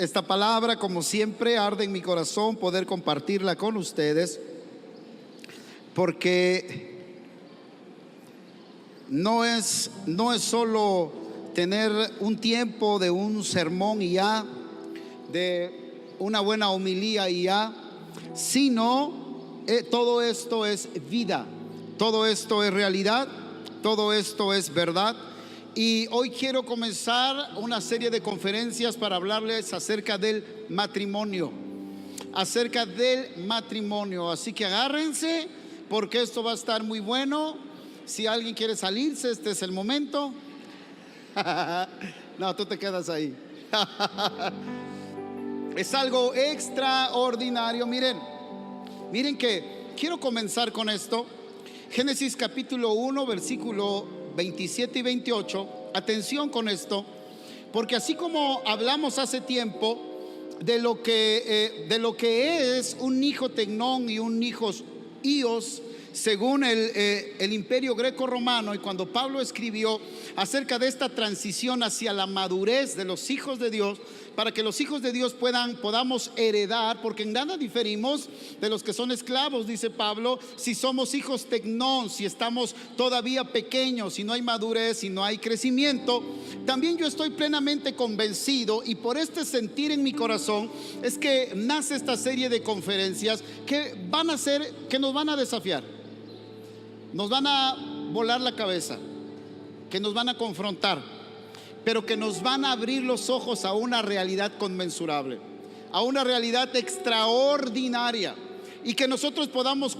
esta palabra, como siempre, arde en mi corazón poder compartirla con ustedes, porque no es solo tener un tiempo de un sermón y ya, de una buena homilía y ya, sino todo esto es vida, todo esto es realidad, todo esto es verdad. Y hoy quiero comenzar una serie de conferencias para hablarles acerca del matrimonio, así que agárrense porque esto va a estar muy bueno. Si alguien quiere salirse, este es el momento. No, tú te quedas ahí. Es algo extraordinario. Miren que quiero comenzar con esto. Génesis capítulo 1, versículo 27 y 28. Atención con esto, porque así como hablamos hace tiempo de lo que es un hijo tecnón y un hijo ios según el imperio greco-romano, y cuando Pablo escribió acerca de esta transición hacia la madurez de los hijos de Dios, para que los hijos de Dios podamos heredar, porque en nada diferimos de los que son esclavos, dice Pablo, si somos hijos tecnón, si estamos todavía pequeños, si no hay madurez, si no hay crecimiento. También yo estoy plenamente convencido, y por este sentir en mi corazón es que nace esta serie de conferencias que nos van a desafiar, nos van a volar la cabeza, que nos van a confrontar, pero que nos van a abrir los ojos a una realidad conmensurable, a una realidad extraordinaria, y que nosotros podamos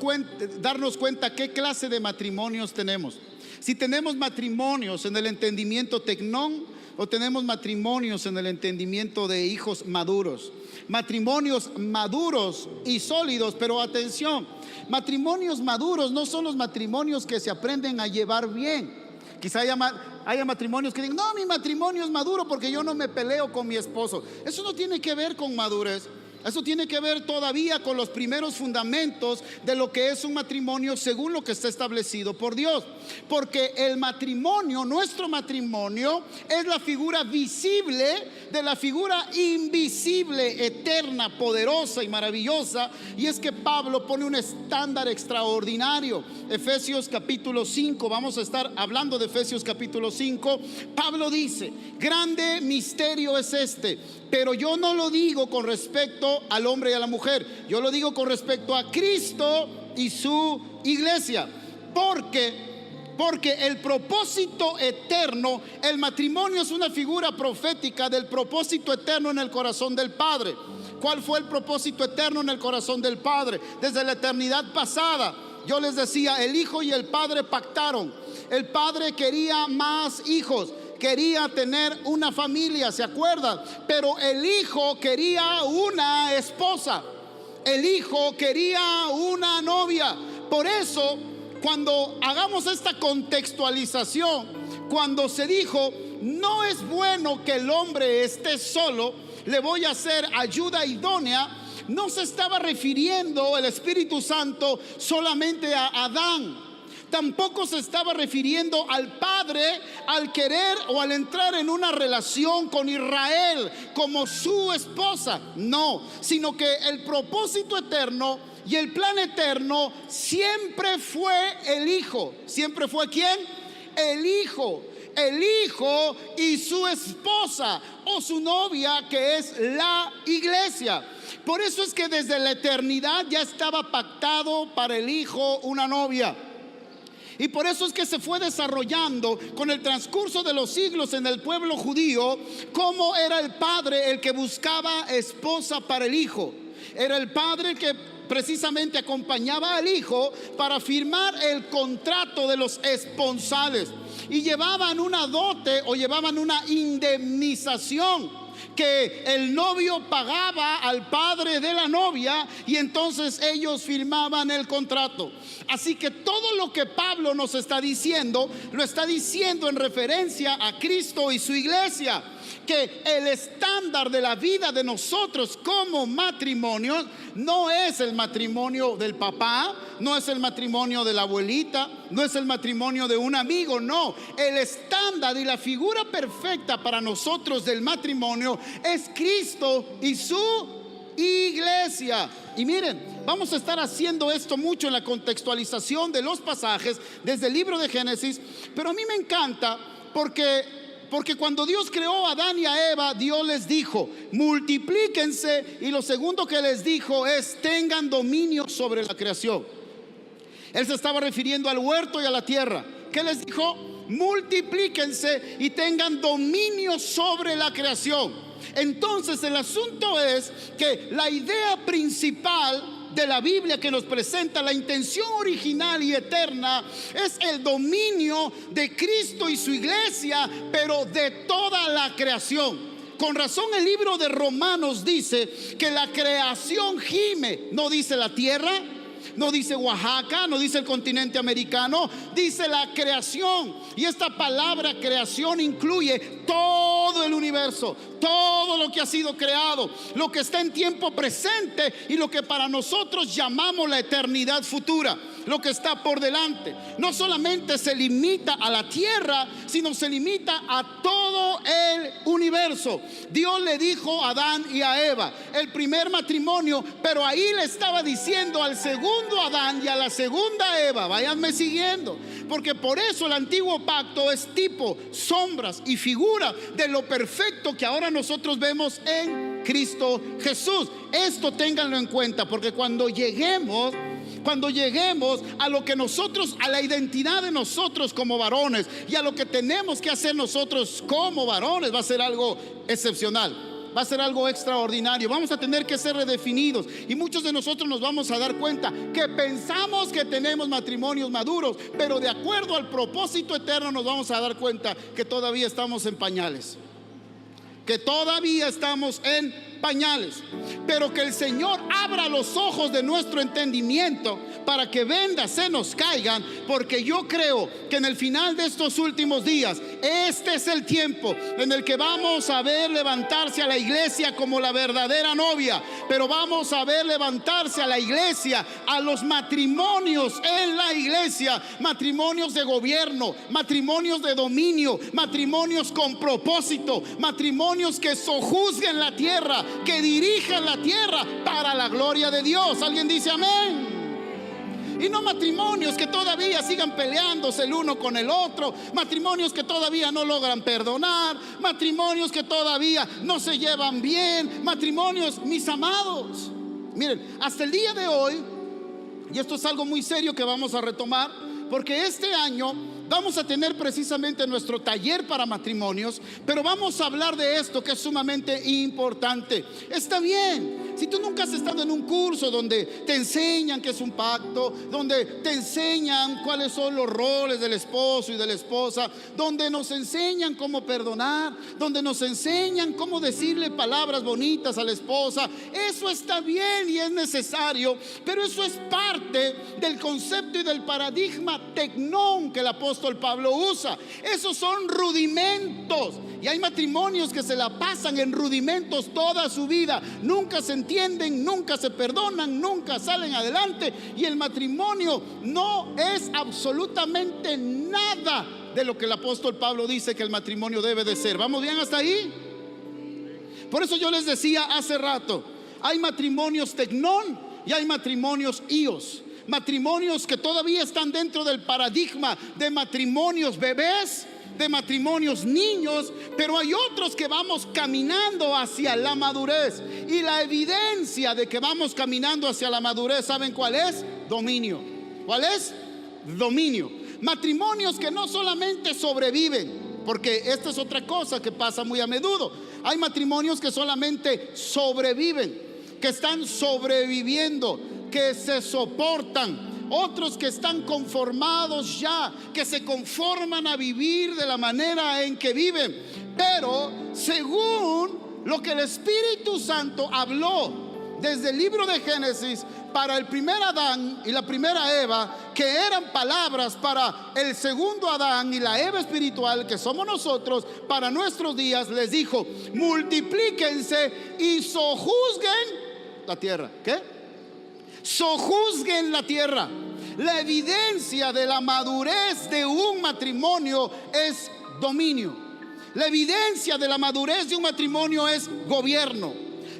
darnos cuenta qué clase de matrimonios tenemos. Si tenemos matrimonios en el entendimiento tecnón, o tenemos matrimonios en el entendimiento de hijos maduros, matrimonios maduros y sólidos. Pero atención, matrimonios maduros no son los matrimonios que se aprenden a llevar bien. Quizá haya matrimonios que digan: no, mi matrimonio es maduro porque yo no me peleo con mi esposo. Eso no tiene que ver con madurez. Eso tiene que ver todavía con los primeros fundamentos de lo que es un matrimonio según lo que está establecido por Dios. Porque el matrimonio, nuestro matrimonio, es la figura visible de la figura invisible, eterna, poderosa y maravillosa. Y es que Pablo pone un estándar extraordinario. Efesios capítulo 5, vamos a estar hablando de Efesios capítulo 5. Pablo dice: grande misterio es este, pero yo no lo digo con respecto al hombre y a la mujer, yo lo digo con respecto a Cristo y su iglesia. Porque el propósito eterno, el matrimonio es una figura profética del propósito eterno en el corazón del Padre. ¿Cuál fue el propósito eterno en el corazón del Padre? Desde la eternidad pasada, yo les decía, el Hijo y el Padre pactaron. El Padre quería más hijos, quería tener una familia, ¿se acuerdan? Pero el Hijo quería una esposa, el Hijo quería una novia. Por eso, cuando hagamos esta contextualización, cuando se dijo: no es bueno que el hombre esté solo, le voy a hacer ayuda idónea, no se estaba refiriendo el Espíritu Santo solamente a Adán. Tampoco se estaba refiriendo al Padre al querer o al entrar en una relación con Israel como su esposa. No, sino que el propósito eterno y el plan eterno siempre fue el Hijo. ¿Siempre fue quién? El Hijo. El Hijo y su esposa o su novia, que es la iglesia. Por eso es que desde la eternidad ya estaba pactado para el Hijo una novia. Y por eso es que se fue desarrollando con el transcurso de los siglos en el pueblo judío, cómo era el padre el que buscaba esposa para el hijo. Era el padre que precisamente acompañaba al hijo para firmar el contrato de los esponsales, y llevaban una dote o llevaban una indemnización que el novio pagaba al padre de la novia, y entonces ellos firmaban el contrato. Así que todo lo que Pablo nos está diciendo, lo está diciendo en referencia a Cristo y su iglesia. Que el estándar de la vida de nosotros como matrimonio no es el matrimonio del papá, no es el matrimonio de la abuelita, no es el matrimonio de un amigo, no. El estándar y la figura perfecta para nosotros del matrimonio es Cristo y su iglesia. Y miren, vamos a estar haciendo esto mucho en la contextualización de los pasajes desde el libro de Génesis, pero a mí me encanta porque cuando Dios creó a Adán y a Eva, Dios les dijo: multiplíquense, y lo segundo que les dijo es: tengan dominio sobre la creación. Él se estaba refiriendo al huerto y a la tierra. ¿Qué les dijo? Multiplíquense y tengan dominio sobre la creación. Entonces el asunto es que la idea principal de la Biblia que nos presenta, la intención original y eterna, es el dominio de Cristo y su iglesia, pero de toda la creación. Con razón el libro de Romanos dice que la creación gime. No dice la tierra, no dice Oaxaca, no dice el continente americano, dice la creación. Y esta palabra creación incluye todo el universo, todo lo que ha sido creado, lo que está en tiempo presente y lo que para nosotros llamamos la eternidad futura, lo que está por delante. No solamente se limita a la tierra, sino se limita a todo el universo. Dios le dijo a Adán y a Eva, el primer matrimonio, pero ahí le estaba diciendo al segundo Adán y a la segunda Eva. Váyanme siguiendo, porque por eso el antiguo pacto es tipo, sombras y figura de lo perfecto que ahora nosotros vemos en Cristo Jesús. Esto ténganlo en cuenta, porque cuando lleguemos a lo que nosotros, a la identidad de nosotros como varones y a lo que tenemos que hacer nosotros como varones, va a ser algo excepcional, va a ser algo extraordinario. Vamos a tener que ser redefinidos, y muchos de nosotros nos vamos a dar cuenta que pensamos que tenemos matrimonios maduros, pero de acuerdo al propósito eterno nos vamos a dar cuenta que todavía estamos en pañales, que todavía estamos en pañales. Pero que el Señor abra los ojos de nuestro entendimiento para que vendas se nos caigan, porque yo creo que en el final de estos últimos días, este es el tiempo en el que vamos a ver levantarse a la iglesia como la verdadera novia, pero vamos a ver levantarse a la iglesia, a los matrimonios en la iglesia, matrimonios de gobierno, matrimonios de dominio, matrimonios con propósito, matrimonios que sojuzguen la tierra, que dirijan la tierra para la gloria de Dios. ¿Alguien dice amén? Y no matrimonios que todavía sigan peleándose el uno con el otro, matrimonios que todavía no logran perdonar, matrimonios que todavía no se llevan bien, matrimonios, mis amados. Miren, hasta el día de hoy, y esto es algo muy serio que vamos a retomar, porque este año vamos a tener precisamente nuestro taller para matrimonios, pero vamos a hablar de esto que es sumamente importante. Está bien, si tú nunca has estado en un curso donde te enseñan qué es un pacto, donde te enseñan cuáles son los roles del esposo y de la esposa, donde nos enseñan cómo perdonar, donde nos enseñan cómo decirle palabras bonitas a la esposa, eso está bien y es necesario, pero eso es parte del concepto y del paradigma tecnón que el apóstol Pablo usa. Esos son rudimentos, y hay matrimonios que se la pasan en rudimentos toda su vida, nunca se entienden, nunca se perdonan, nunca salen adelante, y el matrimonio no es absolutamente nada de lo que el apóstol Pablo dice que el matrimonio debe de ser. ¿Vamos bien hasta ahí? Por eso yo les decía hace rato, hay matrimonios tecnón y hay matrimonios ios, matrimonios que todavía están dentro del paradigma de matrimonios bebés, de matrimonios niños, pero hay otros que vamos caminando hacia la madurez, y la evidencia de que vamos caminando hacia la madurez, ¿saben cuál es? Dominio. ¿Cuál es? Dominio. Matrimonios que no solamente sobreviven, porque esta es otra cosa que pasa muy a menudo. Hay matrimonios que solamente sobreviven, que están sobreviviendo, que se soportan. Otros que están conformados ya, que se conforman a vivir de la manera en que viven. Pero según lo que el Espíritu Santo habló desde el libro de Génesis para el primer Adán y la primera Eva, que eran palabras para el segundo Adán y la Eva espiritual, que somos nosotros, para nuestros días, les dijo: multiplíquense y sojuzguen la tierra. ¿Qué? sojuzguen la tierra. La evidencia de la madurez de un matrimonio es dominio. La evidencia de la madurez de un matrimonio es gobierno.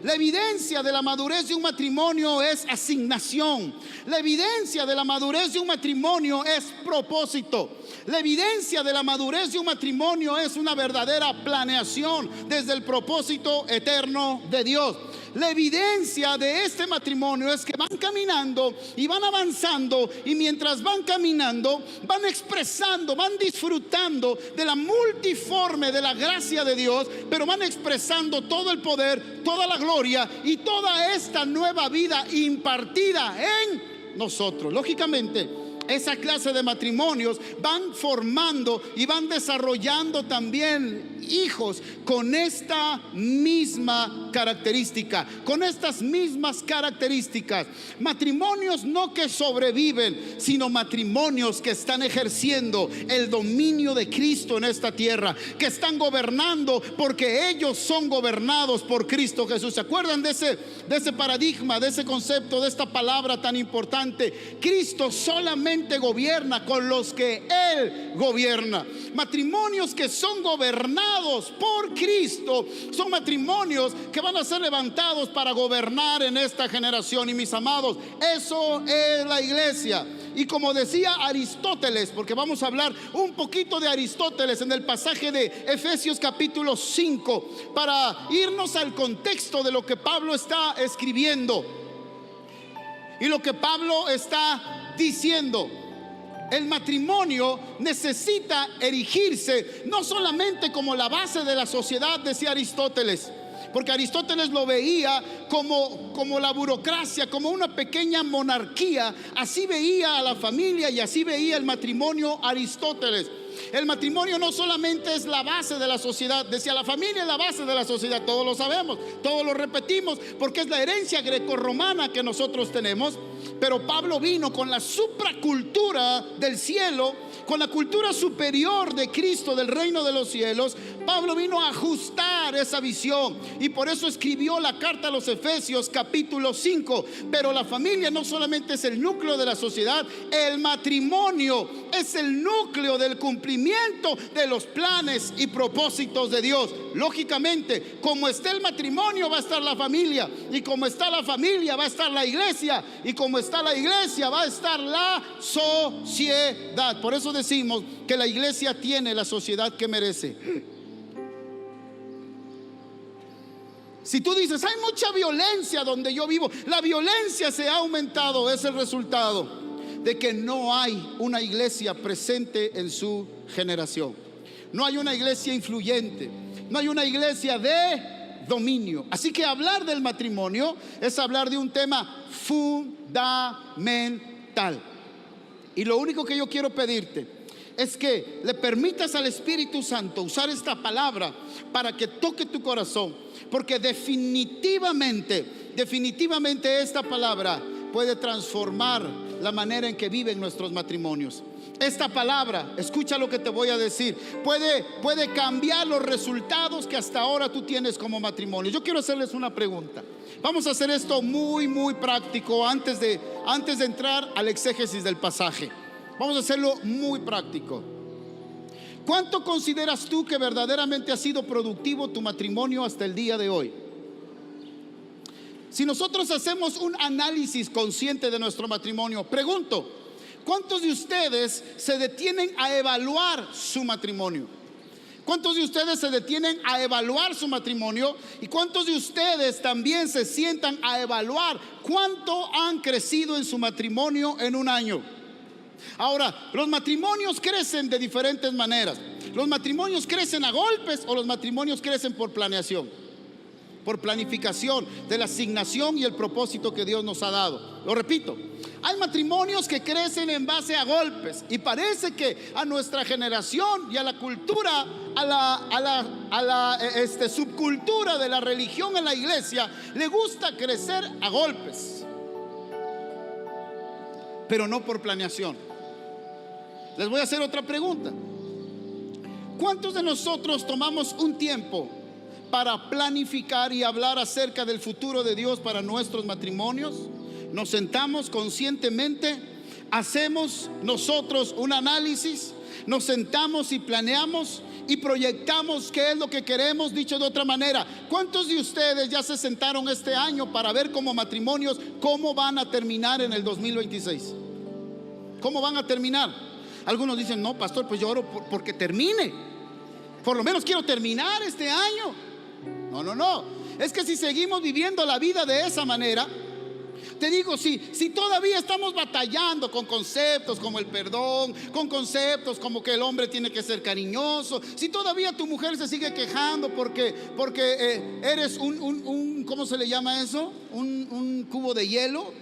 La evidencia de la madurez de un matrimonio es asignación. La evidencia de la madurez de un matrimonio es propósito. La evidencia de la madurez de un matrimonio es una verdadera planeación desde el propósito eterno de Dios. La evidencia de este matrimonio es que van caminando y van avanzando, y mientras van caminando van expresando, van disfrutando de la multiforme de la gracia de Dios, pero van expresando todo el poder, toda la gloria y toda esta nueva vida impartida en nosotros. Lógicamente, esa clase de matrimonios van formando y van desarrollando también hijos con esta misma característica, con estas mismas características. Matrimonios no que sobreviven, sino matrimonios que están ejerciendo el dominio de Cristo en esta tierra, que están gobernando porque ellos son gobernados por Cristo Jesús. ¿Se acuerdan de ese paradigma, de ese concepto, de esta palabra tan importante? Cristo solamente gobierna con los que Él gobierna. Matrimonios que son gobernados por Cristo son matrimonios que van a ser levantados para gobernar en esta generación. Y mis amados, eso es la iglesia. Y como decía Aristóteles, porque vamos a hablar un poquito de Aristóteles en el pasaje de Efesios capítulo 5, para irnos al contexto de lo que Pablo está escribiendo y lo que Pablo está diciendo. El matrimonio necesita erigirse no solamente como la base de la sociedad, decía Aristóteles, porque Aristóteles lo veía como la burocracia, como una pequeña monarquía. Así veía a la familia y así veía el matrimonio Aristóteles. El matrimonio no solamente es la base de la sociedad, decía, la familia es la base de la sociedad. Todos lo sabemos, todos lo repetimos, porque es la herencia grecorromana que nosotros tenemos. Pero Pablo vino con la supracultura del cielo, con la cultura superior de Cristo, del reino de los cielos. Pablo vino a ajustar esa visión, y por eso escribió la carta a los Efesios capítulo 5. Pero la familia no solamente es el núcleo de la sociedad, el matrimonio es el núcleo del cumplimiento de los planes y propósitos de Dios. Lógicamente, como está el matrimonio, va a estar la familia, y como está la familia, va a estar la iglesia, y como está la iglesia, va a estar la sociedad. Por eso decimos que la iglesia tiene la sociedad que merece. Si tú dices, hay mucha violencia donde yo vivo, la violencia se ha aumentado, es el resultado de que no hay una iglesia presente en su generación. No hay una iglesia influyente, no hay una iglesia de dominio. Así que hablar del matrimonio es hablar de un tema fundamental. Y lo único que yo quiero pedirte es que le permitas al Espíritu Santo usar esta palabra para que toque tu corazón, porque definitivamente esta palabra puede transformar la manera en que viven nuestros matrimonios. Esta palabra, escucha lo que te voy a decir, puede cambiar los resultados que hasta ahora tú tienes como matrimonio. Yo quiero hacerles una pregunta. Vamos a hacer esto muy práctico antes de entrar al exégesis del pasaje. Vamos a hacerlo muy práctico. ¿Cuánto consideras tú que verdaderamente ha sido productivo tu matrimonio hasta el día de hoy? Si nosotros hacemos un análisis consciente de nuestro matrimonio, pregunto, ¿cuántos de ustedes se detienen a evaluar su matrimonio? ¿Cuántos de ustedes se detienen a evaluar su matrimonio? ¿Y cuántos de ustedes también se sientan a evaluar cuánto han crecido en su matrimonio en un año? Ahora, los matrimonios crecen de diferentes maneras. Los matrimonios crecen a golpes, o los matrimonios crecen por planeación, por planificación de la asignación y el propósito que Dios nos ha dado. Lo repito, hay matrimonios que crecen en base a golpes, y parece que a nuestra generación y a la cultura, a la subcultura de la religión en la iglesia, le gusta crecer a golpes, pero no por planeación. Les voy a hacer otra pregunta. ¿Cuántos de nosotros tomamos un tiempo para planificar y hablar acerca del futuro de Dios para nuestros matrimonios? nos sentamos conscientemente, hacemos nosotros un análisis, nos sentamos y planeamos y proyectamos qué es lo que queremos. Dicho de otra manera, ¿cuántos de ustedes ya se sentaron este año para ver como matrimonios cómo van a terminar en el 2026? ¿Cómo van a terminar? Algunos dicen, no, pastor, pues yo oro porque termine. Por lo menos quiero terminar este año. No. Es que si seguimos viviendo la vida de esa manera, te digo, si todavía estamos batallando con conceptos como el perdón, con conceptos como que el hombre tiene que ser cariñoso, si todavía tu mujer se sigue quejando porque eres un ¿cómo se le llama eso? Un cubo de hielo,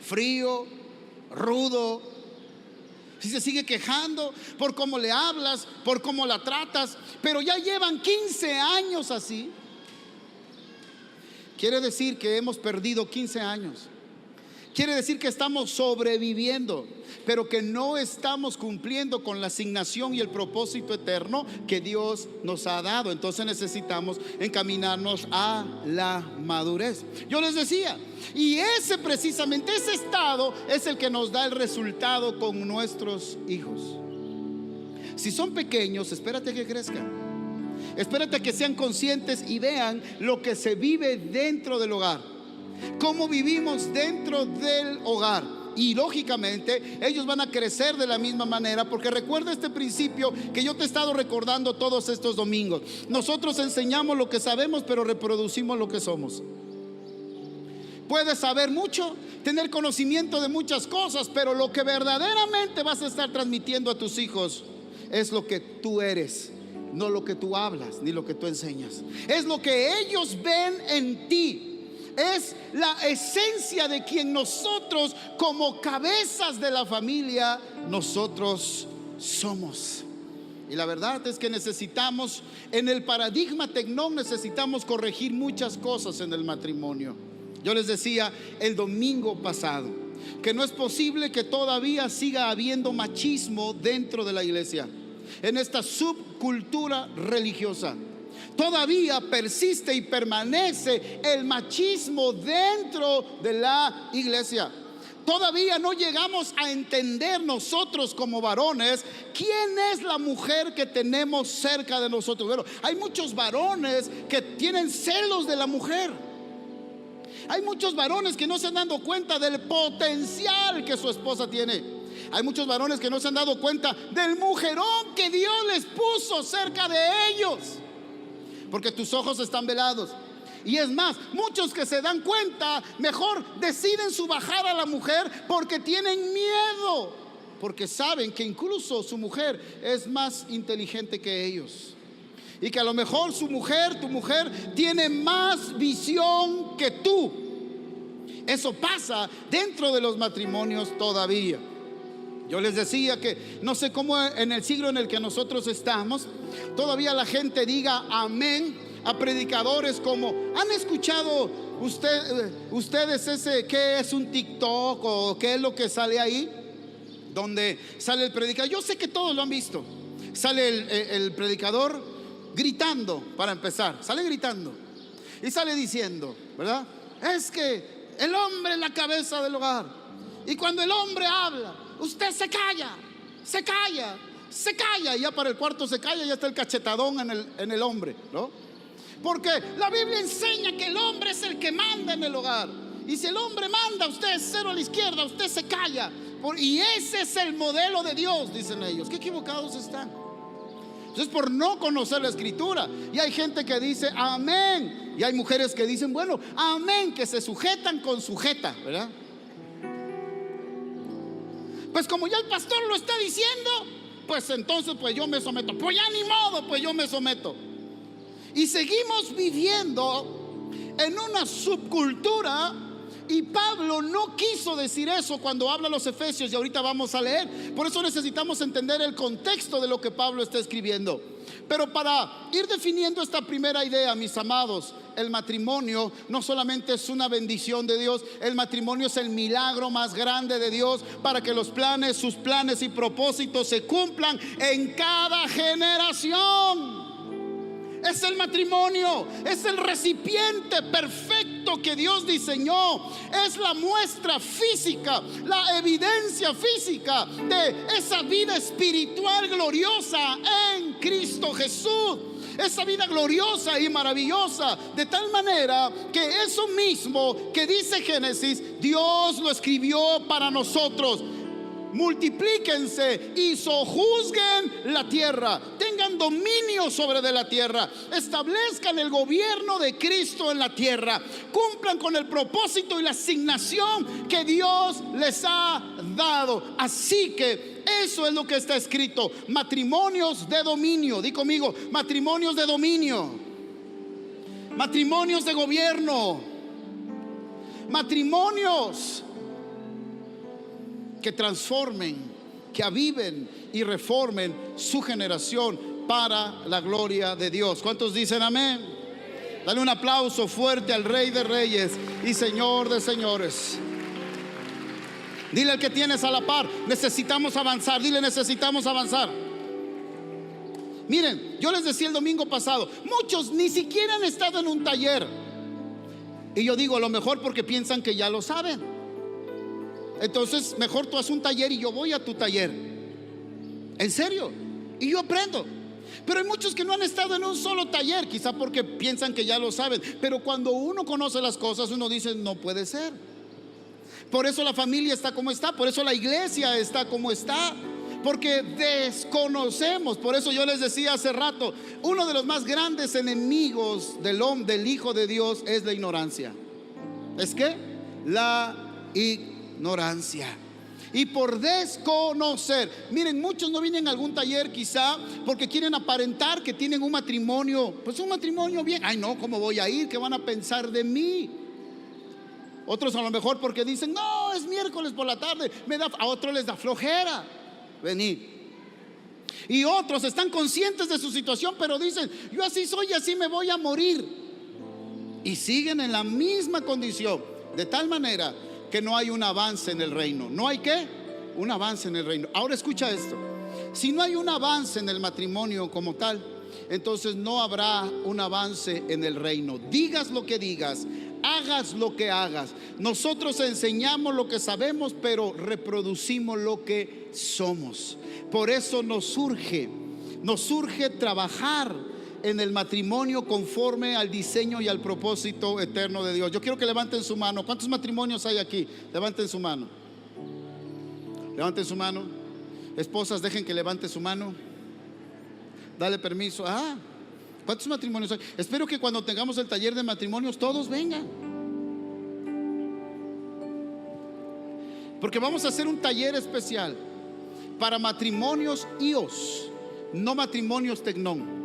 frío, rudo. Si se sigue quejando por cómo le hablas, por cómo la tratas, pero ya llevan 15 años así, quiere decir que hemos perdido 15 años. Quiere decir que estamos sobreviviendo, pero que no estamos cumpliendo con la asignación y el propósito eterno que Dios nos ha dado. Entonces necesitamos encaminarnos a la madurez. Yo les decía, y precisamente ese estado es el que nos da el resultado con nuestros hijos. Si son pequeños, espérate que crezcan. Espérate que sean conscientes y vean lo que se vive dentro del hogar, cómo vivimos dentro del hogar. Y lógicamente ellos van a crecer de la misma manera, porque recuerda este principio que yo te he estado recordando todos estos domingos. Nosotros enseñamos lo que sabemos, pero reproducimos lo que somos. Puedes saber mucho, tener conocimiento de muchas cosas, pero lo que verdaderamente vas a estar transmitiendo a tus hijos es lo que tú eres, no lo que tú hablas ni lo que tú enseñas. Es lo que ellos ven en ti. Es la esencia de quien nosotros, como cabezas de la familia, nosotros somos. Y la verdad es que necesitamos, en el paradigma Tecnón, necesitamos corregir muchas cosas en el matrimonio. Yo les decía el domingo pasado que no es posible que todavía siga habiendo machismo dentro de la iglesia, en esta subcultura religiosa. Todavía persiste y permanece el machismo dentro de la iglesia. Todavía no llegamos a entender nosotros como varones quién es la mujer que tenemos cerca de nosotros. Bueno, hay muchos varones que tienen celos de la mujer. Hay muchos varones que no se han dado cuenta del potencial que su esposa tiene. Hay muchos varones que no se han dado cuenta del mujerón que Dios les puso cerca de ellos, porque tus ojos están velados. Y es más, muchos que se dan cuenta, mejor deciden subajar a la mujer porque tienen miedo, porque saben que incluso su mujer es más inteligente que ellos, y que a lo mejor tu mujer tiene más visión que tú. Eso pasa dentro de los matrimonios todavía. Yo les decía que no sé cómo en el siglo en el que nosotros estamos todavía la gente diga amén a predicadores como, ¿han escuchado ustedes ese qué es un TikTok o qué es lo que sale ahí? Donde sale el predicador. Yo sé que todos lo han visto. Sale el predicador gritando, para empezar, sale gritando y sale diciendo, ¿verdad? Es que el hombre es la cabeza del hogar, y cuando el hombre habla, usted se calla, y ya para el cuarto se calla, ya está el cachetadón en el hombre, ¿no? Porque la Biblia enseña que el hombre es el que manda en el hogar, y si el hombre manda, usted es cero a la izquierda, usted se calla, y ese es el modelo de Dios, dicen ellos. Qué equivocados están. Entonces, por no conocer la escritura, y hay gente que dice amén, y hay mujeres que dicen, bueno, amén, que se sujetan con sujeta, ¿verdad? Pues como ya el pastor lo está diciendo, pues entonces pues yo me someto. Pues ya ni modo, pues yo me someto. Y seguimos viviendo en una subcultura. Y Pablo no quiso decir eso cuando habla a los Efesios, y ahorita vamos a leer. Por eso necesitamos entender el contexto de lo que Pablo está escribiendo. Pero para ir definiendo esta primera idea, mis amados, el matrimonio no solamente es una bendición de Dios, el matrimonio es el milagro más grande de Dios para que sus planes y propósitos se cumplan en cada generación. Es el matrimonio, es el recipiente perfecto que Dios diseñó. Es la muestra física, la evidencia física de esa vida espiritual gloriosa en Cristo Jesús. Esa vida gloriosa y maravillosa, de tal manera que eso mismo que dice Génesis, Dios lo escribió para nosotros. Multiplíquense y sojuzguen la tierra, tengan dominio sobre de la tierra, establezcan el gobierno de Cristo en la tierra, cumplan con el propósito y la asignación que Dios les ha dado. Así que eso es lo que está escrito: matrimonios de dominio. Di conmigo: matrimonios de dominio, matrimonios de gobierno, matrimonios que transformen, que aviven y reformen su generación para la gloria de Dios. ¿Cuántos dicen amén? Dale un aplauso fuerte al Rey de Reyes y Señor de Señores. Dile al que tienes a la par: necesitamos avanzar. Dile: necesitamos avanzar. Miren, yo les decía el domingo pasado, muchos ni siquiera han estado en un taller. Y yo digo, a lo mejor porque piensan que ya lo saben. Entonces mejor tú haz un taller y yo voy a tu taller. En serio. Y yo aprendo. Pero hay muchos que no han estado en un solo taller, quizá porque piensan que ya lo saben. Pero cuando uno conoce las cosas, uno dice: no puede ser. Por eso la familia está como está, por eso la iglesia está como está, porque desconocemos. Por eso yo les decía hace rato, uno de los más grandes enemigos del Hijo de Dios es la ignorancia. ¿Es qué? La ignorancia. Y por desconocer, miren, muchos no vienen a algún taller quizá porque quieren aparentar que tienen un matrimonio, pues un matrimonio bien. Ay no, ¿cómo voy a ir? ¿Qué van a pensar de mí? Otros a lo mejor porque dicen: no, es miércoles por la tarde, a otros les da flojera venir. Y otros están conscientes de su situación, pero dicen: yo así soy y así me voy a morir. Y siguen en la misma condición, de tal manera que no hay un avance en el reino. ¿No hay qué? Un avance en el reino. Ahora escucha esto: si no hay un avance en el matrimonio como tal, entonces no habrá un avance en el reino. Digas lo que digas, hagas lo que hagas, nosotros enseñamos lo que sabemos, pero reproducimos lo que somos. Por eso nos urge trabajar en el matrimonio conforme al diseño y al propósito eterno de Dios. Yo quiero que levanten su mano. ¿Cuántos matrimonios hay aquí? Levanten su mano. Levanten su mano. Esposas, dejen que levante su mano. Dale permiso. ¿Cuántos matrimonios hay? Espero que cuando tengamos el taller de matrimonios todos vengan, porque vamos a hacer un taller especial para matrimonios ios, no matrimonios tecnón.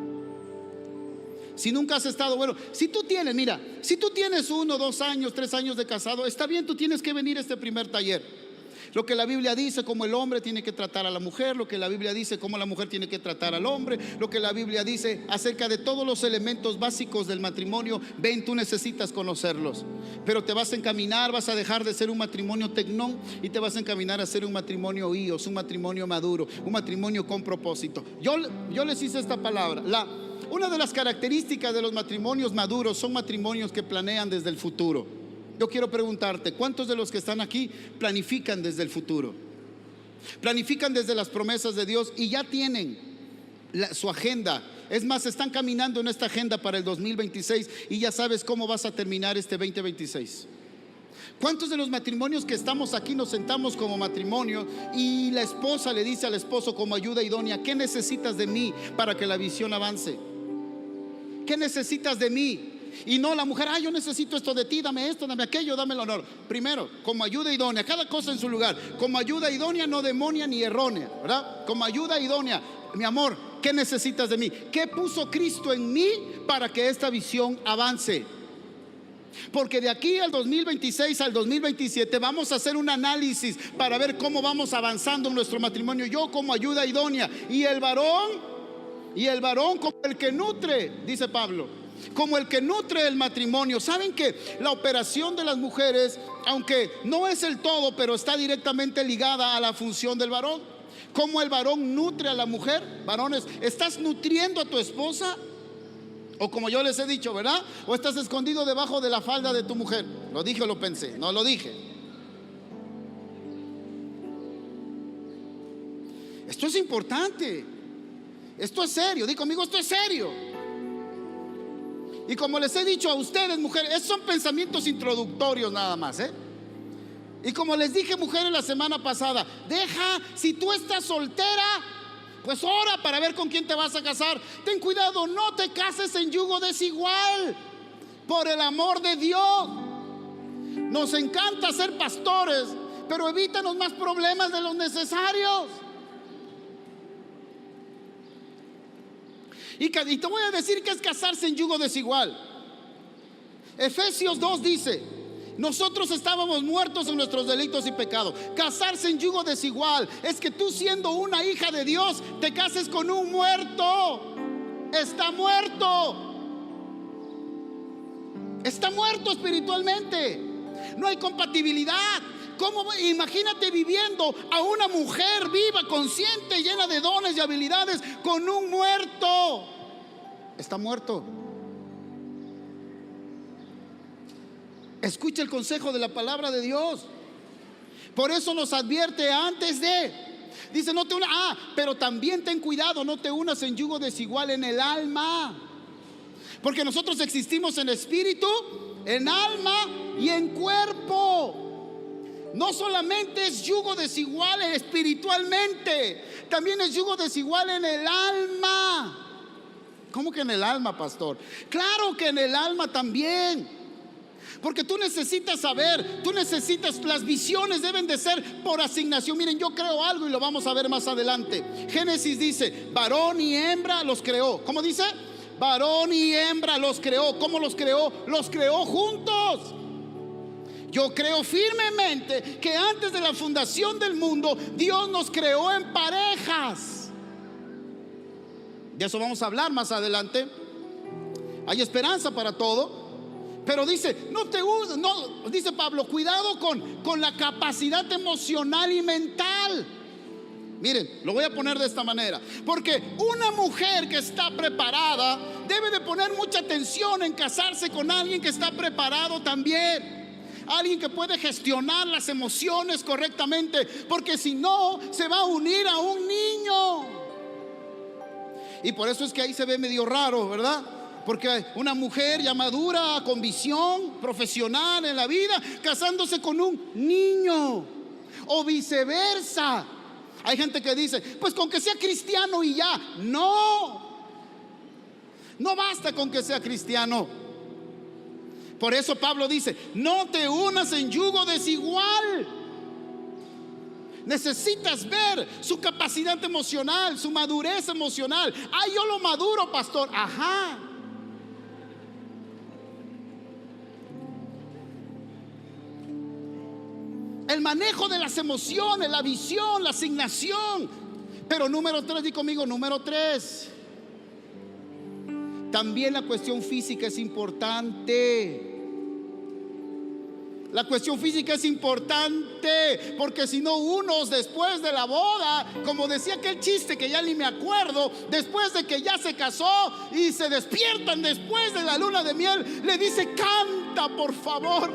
Si nunca has estado, bueno, si tú tienes 1, 2 años, 3 años de casado, está bien, tú tienes que venir a este primer taller. Lo que la Biblia dice, cómo el hombre tiene que tratar a la mujer, lo que la Biblia dice, cómo la mujer tiene que tratar al hombre, lo que la Biblia dice acerca de todos los elementos básicos del matrimonio. Ven, tú necesitas conocerlos, pero te vas a encaminar, vas a dejar de ser un matrimonio tecnón y te vas a encaminar a ser un matrimonio ios, un matrimonio maduro, un matrimonio con propósito. Yo les hice esta palabra. Una de las características de los matrimonios maduros son matrimonios que planean desde el futuro. Yo quiero preguntarte, ¿cuántos de los que están aquí planifican desde el futuro? Planifican desde las promesas de Dios y ya tienen su agenda. Es más, están caminando en esta agenda para el 2026 y ya sabes cómo vas a terminar este 2026. ¿Cuántos de los matrimonios que estamos aquí nos sentamos como matrimonio y la esposa le dice al esposo como ayuda idónea: ¿qué necesitas de mí para que la visión avance? ¿Qué necesitas de mí? Y no la mujer: yo necesito esto de ti, dame esto, dame aquello, dame el honor. Primero, como ayuda idónea, cada cosa en su lugar. Como ayuda idónea, no demonia ni errónea, ¿verdad? Como ayuda idónea. Mi amor, ¿qué necesitas de mí? ¿Qué puso Cristo en mí para que esta visión avance? Porque de aquí al 2026 al 2027 vamos a hacer un análisis para ver cómo vamos avanzando en nuestro matrimonio. Yo como ayuda idónea y el varón como el que nutre, dice Pablo, como el que nutre el matrimonio. ¿Saben que la operación de las mujeres, aunque no es el todo, pero está directamente ligada a la función del varón? Como el varón nutre a la mujer. Varones, ¿estás nutriendo a tu esposa? O como yo les he dicho, ¿verdad? O estás escondido debajo de la falda de tu mujer. ¿Lo dije o lo pensé? No lo dije. Esto es importante. Esto es serio. Di conmigo, esto es serio. Y como les he dicho a ustedes, mujeres, esos son pensamientos introductorios nada más, ¿eh? Y como les dije, mujeres, la semana pasada, si tú estás soltera, pues ora para ver con quién te vas a casar. Ten cuidado, no te cases en yugo desigual, por el amor de Dios. Nos encanta ser pastores, pero evítanos más problemas de los necesarios. Y te voy a decir que es casarse en yugo desigual. Efesios 2 dice: nosotros estábamos muertos en nuestros delitos y pecados. Casarse en yugo desigual es que tú, siendo una hija de Dios, te cases con un muerto. Está muerto. Está muerto espiritualmente. No hay compatibilidad. Imagínate viviendo a una mujer viva, consciente, llena de dones y habilidades, con un muerto. Está muerto. Escucha el consejo de la palabra de Dios. Por eso nos advierte antes de. Dice, no te unas. Pero también ten cuidado, no te unas en yugo desigual en el alma. Porque nosotros existimos en espíritu, en alma y en cuerpo. No solamente es yugo desigual espiritualmente, también es yugo desigual en el alma. ¿Cómo que en el alma, pastor? Claro que en el alma también. Porque tú necesitas saber, las visiones deben de ser por asignación. Miren, yo creo algo y lo vamos a ver más adelante. Génesis dice, varón y hembra los creó. ¿Cómo dice? Varón y hembra los creó. ¿Cómo los creó? Los creó juntos. Yo creo firmemente que antes de la fundación del mundo, Dios nos creó en parejas. De eso vamos a hablar más adelante. Hay esperanza para todo. Pero dice, dice Pablo, cuidado con la capacidad emocional y mental. Miren, lo voy a poner de esta manera. Porque una mujer que está preparada debe de poner mucha atención en casarse con alguien que está preparado también. Alguien que puede gestionar las emociones correctamente. Porque si no, se va a unir a un niño. Y por eso es que ahí se ve medio raro, ¿verdad? Porque una mujer ya madura, con visión profesional en la vida, casándose con un niño, o viceversa. Hay gente que dice, pues con que sea cristiano y ya. No basta con que sea cristiano. Por eso Pablo dice, no te unas en yugo desigual. Necesitas ver su capacidad emocional, su madurez emocional. Yo lo maduro, pastor. Ajá. El manejo de las emociones, la visión, la asignación. Pero número 3, di conmigo, número 3. También la cuestión física es importante. La cuestión física es importante, porque si no, unos después de la boda, como decía aquel chiste que ya ni me acuerdo, después de que ya se casó y se despiertan después de la luna de miel, le dice, canta por favor,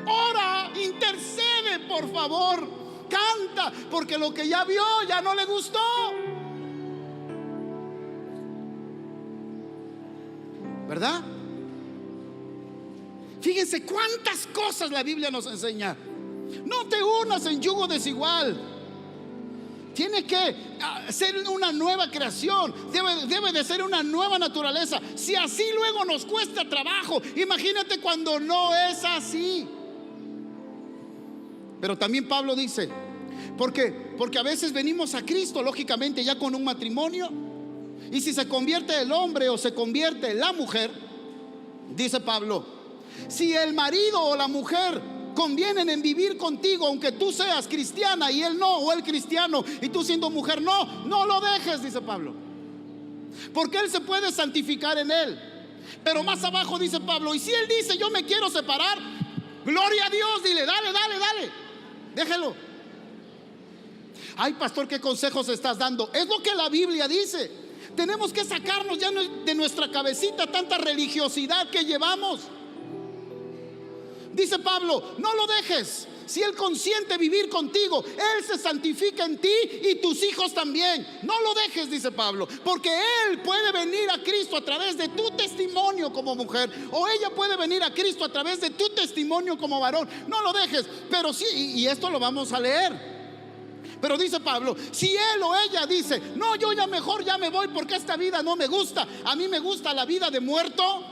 ora, intercede por favor, canta, porque lo que ya vio ya no le gustó. ¿Verdad? Fíjense cuántas cosas la Biblia nos enseña. No te unas en yugo desigual. Tiene que ser una nueva creación. Debe de ser una nueva naturaleza. Si así luego nos cuesta trabajo, imagínate cuando no es así. Pero también Pablo dice, porque a veces venimos a Cristo, lógicamente, ya con un matrimonio. Y si se convierte el hombre o se convierte la mujer, dice Pablo, si el marido o la mujer convienen en vivir contigo, aunque tú seas cristiana y él no, o él cristiano y tú siendo mujer, no lo dejes, dice Pablo, porque él se puede santificar en él. Pero más abajo dice Pablo, y si él dice yo me quiero separar, gloria a Dios, dile, dale, déjelo. Ay, pastor, ¿qué consejos estás dando? Es lo que la Biblia dice. Tenemos que sacarnos ya de nuestra cabecita tanta religiosidad que llevamos. Dice Pablo, no lo dejes. Si Él consiente vivir contigo, Él se santifica en ti y tus hijos también. No lo dejes, dice Pablo, porque Él puede venir a Cristo a través de tu testimonio como mujer, o ella puede venir a Cristo a través de tu testimonio como varón. No lo dejes. Pero sí, y esto lo vamos a leer. Pero dice Pablo, si él o ella dice, no, yo ya mejor ya me voy porque esta vida no me gusta, a mí me gusta la vida de muerto,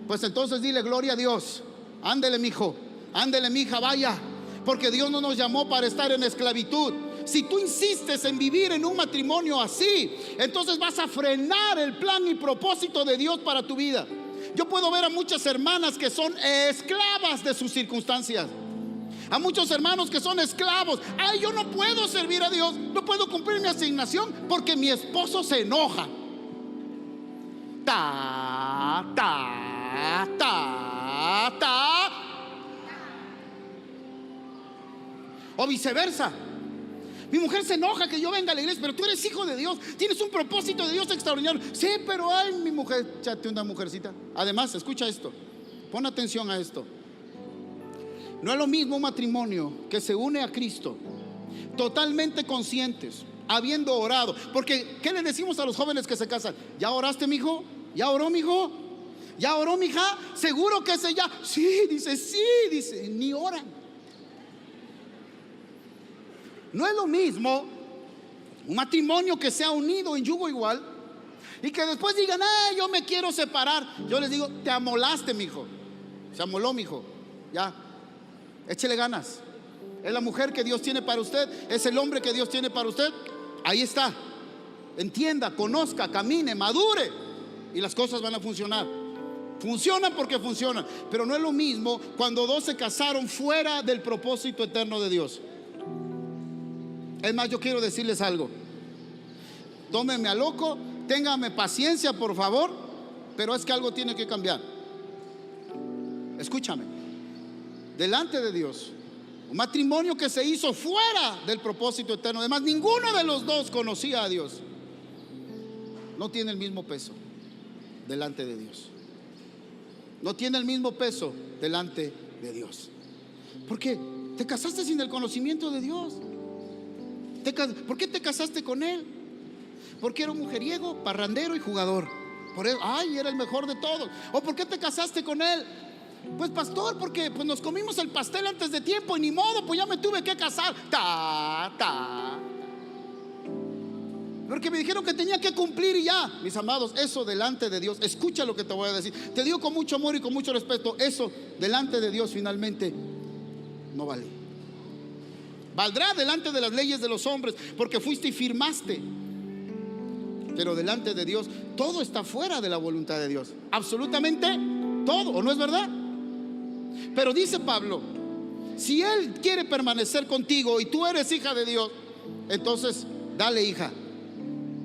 pues entonces dile, gloria a Dios. Ándele, mijo, ándele, mija, vaya, porque Dios no nos llamó para estar en esclavitud. Si tú insistes en vivir en un matrimonio así, entonces vas a frenar el plan y propósito de Dios para tu vida. Yo puedo ver a muchas hermanas que son esclavas de sus circunstancias, a muchos hermanos que son esclavos. Ay, yo no puedo servir a Dios, no puedo cumplir mi asignación porque mi esposo se enoja. O viceversa. Mi mujer se enoja que yo venga a la iglesia, pero tú eres hijo de Dios, tienes un propósito de Dios extraordinario. Sí, pero ay, mi mujer, échate una mujercita. Además, escucha esto, pon atención a esto. No es lo mismo un matrimonio que se une a Cristo totalmente conscientes, habiendo orado. Porque ¿qué le decimos a los jóvenes que se casan? ¿Ya oraste, mijo? ¿Ya oró, mijo? ¿Ya oró, mija? ¿Seguro que ese ya? Sí, dice, ni oran. No es lo mismo un matrimonio que sea unido en yugo igual y que después digan, yo me quiero separar. Yo les digo, te amolaste, mijo. Se amoló, mijo. Ya, échele ganas. Es la mujer que Dios tiene para usted, es el hombre que Dios tiene para usted. Ahí está. Entienda, conozca, camine, madure y las cosas van a funcionar. Funcionan porque funcionan. Pero no es lo mismo cuando dos se casaron fuera del propósito eterno de Dios. Es más, yo quiero decirles algo. Tómenme a loco, ténganme paciencia, por favor, pero es que algo tiene que cambiar. Escúchame. Delante de Dios, un matrimonio que se hizo fuera del propósito eterno, además ninguno de los dos conocía a Dios, no tiene el mismo peso delante de Dios. No tiene el mismo peso delante de Dios. ¿Por qué? Te casaste sin el conocimiento de Dios. ¿Por qué te casaste con él? Porque era un mujeriego, parrandero y jugador. Por eso, era el mejor de todos. ¿O por qué te casaste con él? Pues pastor, porque pues nos comimos el pastel antes de tiempo y ni modo, pues ya me tuve que casar. Porque me dijeron que tenía que cumplir y ya. Mis amados, eso delante de Dios, escucha lo que te voy a decir. Te digo con mucho amor y con mucho respeto, eso delante de Dios finalmente no vale. Valdrá delante de las leyes de los hombres porque fuiste y firmaste. Pero delante de Dios todo está fuera de la voluntad de Dios. Absolutamente todo, ¿o no es verdad? Pero dice Pablo, si Él quiere permanecer contigo y tú eres hija de Dios, entonces dale, hija.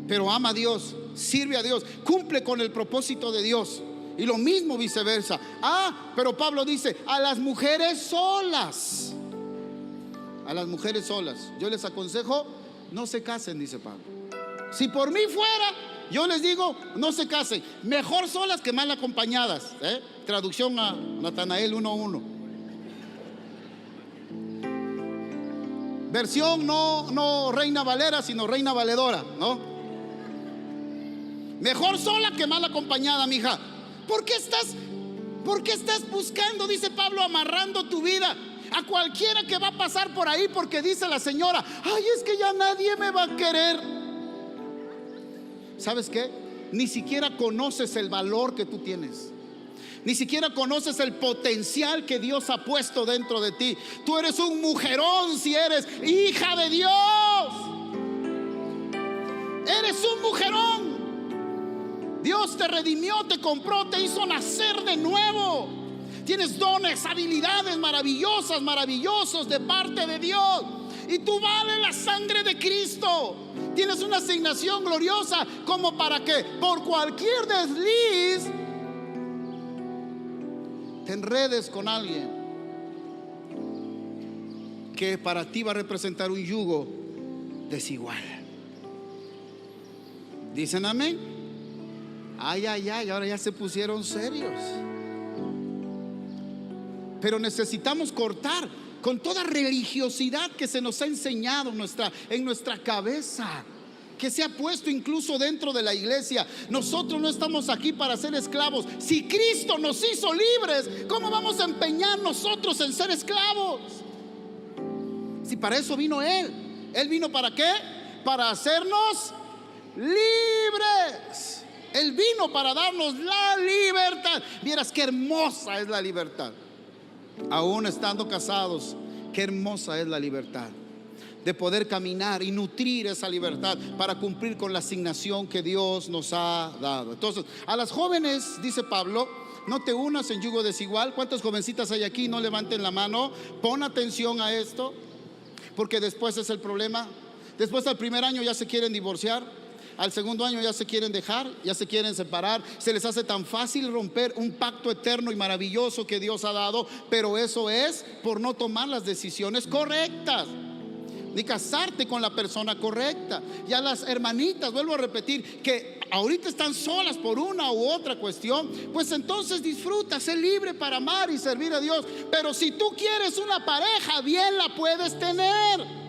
Pero ama a Dios, sirve a Dios, cumple con el propósito de Dios. Y lo mismo viceversa. Pero Pablo dice, a las mujeres solas. A las mujeres solas, yo les aconsejo, no se casen, dice Pablo. Si por mí fuera, yo les digo, no se casen. Mejor solas que mal acompañadas. Traducción a Natanael 1:1. Versión no Reina Valera, sino Reina Valedora, ¿no? Mejor sola que mal acompañada, mija. ¿Por qué estás buscando, dice Pablo, amarrando tu vida a cualquiera que va a pasar por ahí? Porque dice la señora, es que ya nadie me va a querer. ¿Sabes qué? Ni siquiera conoces el valor que tú tienes. Ni siquiera conoces el potencial que Dios ha puesto dentro de ti. Tú eres un mujerón si eres hija de Dios. Eres un mujerón. Dios te redimió, te compró, te hizo nacer de nuevo. Tienes dones, habilidades maravillosos de parte de Dios. Y tú vales la sangre de Cristo. Tienes una asignación gloriosa como para que por cualquier desliz te enredes con alguien que para ti va a representar un yugo desigual. ¿Dicen amén? Ay, ay, ay, ahora ya se pusieron serios. Pero necesitamos cortar con toda religiosidad que se nos ha enseñado en nuestra cabeza, que se ha puesto incluso dentro de la iglesia. Nosotros no estamos aquí para ser esclavos. Si Cristo nos hizo libres, ¿cómo vamos a empeñar nosotros en ser esclavos? Si para eso vino Él. ¿Él vino para qué? Para hacernos libres. Él vino para darnos la libertad. Vieras qué hermosa es la libertad. Aún estando casados, qué hermosa es la libertad de poder caminar y nutrir esa libertad para cumplir con la asignación que Dios nos ha dado. Entonces, a las jóvenes, dice Pablo, no te unas en yugo desigual. ¿Cuántas jovencitas hay aquí? No levanten la mano. Pon atención a esto, porque después es el problema. Después del primer año ya se quieren divorciar. Al segundo año ya se quieren dejar, ya se quieren separar. Se les hace tan fácil romper un pacto eterno y maravilloso que Dios ha dado, pero eso es por no tomar las decisiones correctas, ni casarte con la persona correcta. Y a las hermanitas, vuelvo a repetir, que ahorita están solas por una u otra cuestión, pues entonces disfruta, sé libre para amar y servir a Dios. Pero si tú quieres una pareja, bien la puedes tener.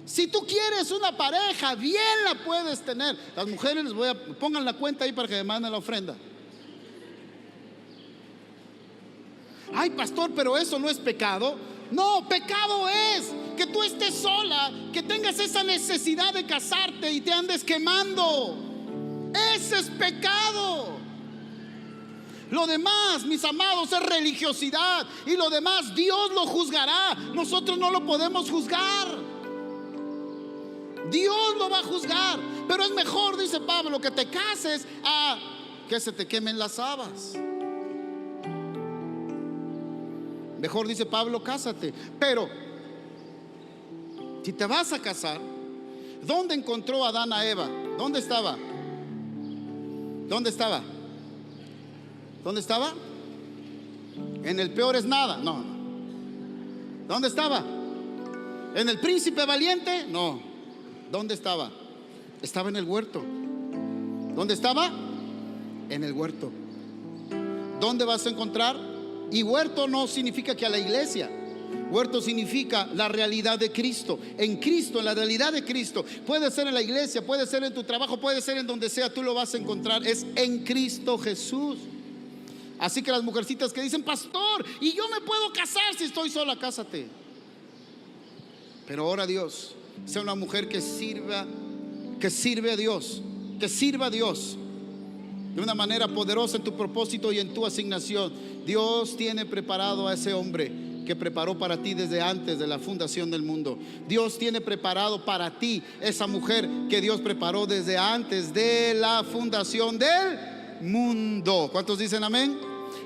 Si tú quieres una pareja, bien la puedes tener. Las mujeres pongan la cuenta ahí para que me manden la ofrenda. Ay, pastor, pero eso no es pecado. No, pecado es que tú estés sola, que tengas esa necesidad de casarte y te andes quemando. Ese es pecado. Lo demás, mis amados, es religiosidad, y lo demás Dios lo juzgará. Nosotros no lo podemos juzgar. Dios lo va a juzgar. Pero es mejor, dice Pablo, que te cases a que se te quemen las habas. Mejor, dice Pablo, cásate. Pero si te vas a casar, ¿dónde encontró Adán a Eva? ¿Dónde estaba? ¿Dónde estaba? ¿Dónde estaba? En el peor es nada. No. ¿Dónde estaba? ¿En el príncipe valiente? No. ¿Dónde estaba? Estaba en el huerto. ¿Dónde estaba? En el huerto. ¿Dónde vas a encontrar? Y huerto no significa que a la iglesia. Huerto significa la realidad de Cristo. En Cristo, en la realidad de Cristo. Puede ser en la iglesia, puede ser en tu trabajo, puede ser en donde sea, tú lo vas a encontrar. Es en Cristo Jesús. Así que las mujercitas que dicen, pastor, y yo me puedo casar si estoy sola, cásate. Pero ora a Dios. Sea una mujer que sirve a Dios, que sirva a Dios de una manera poderosa en tu propósito y en tu asignación. Dios tiene preparado a ese hombre que preparó para ti desde antes de la fundación del mundo. Dios tiene preparado para ti esa mujer que Dios preparó desde antes de la fundación del mundo. ¿Cuántos dicen amén?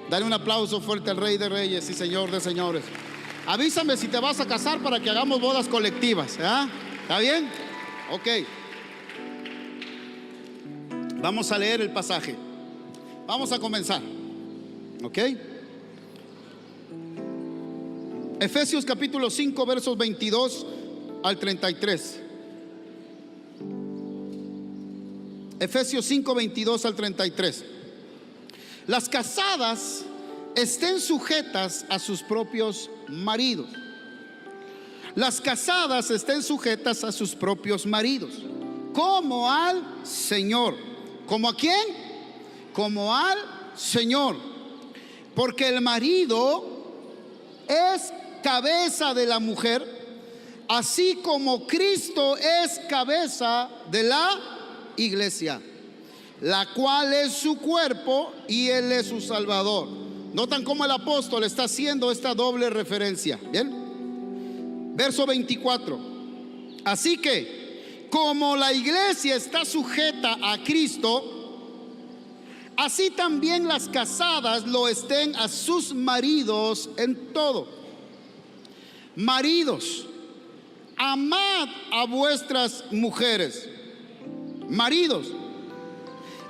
Dale un aplauso fuerte al Rey de Reyes y Señor de Señores. Avísame si te vas a casar para que hagamos bodas colectivas. ¿Está bien? Ok. Vamos a leer el pasaje. Vamos a comenzar. Ok. Efesios capítulo 5 versos 22 al 33. Efesios 5, 22 al 33. Las casadas estén sujetas a sus propios maridos. Las casadas estén sujetas a sus propios maridos, como al Señor. ¿Como a quién? Como al Señor. Porque el marido es cabeza de la mujer, así como Cristo es cabeza de la iglesia, la cual es su cuerpo y Él es su Salvador. Notan cómo el apóstol está haciendo esta doble referencia. Bien. Verso 24. Así que, como la iglesia está sujeta a Cristo, así también las casadas lo estén a sus maridos en todo. Maridos, amad a vuestras mujeres. Maridos,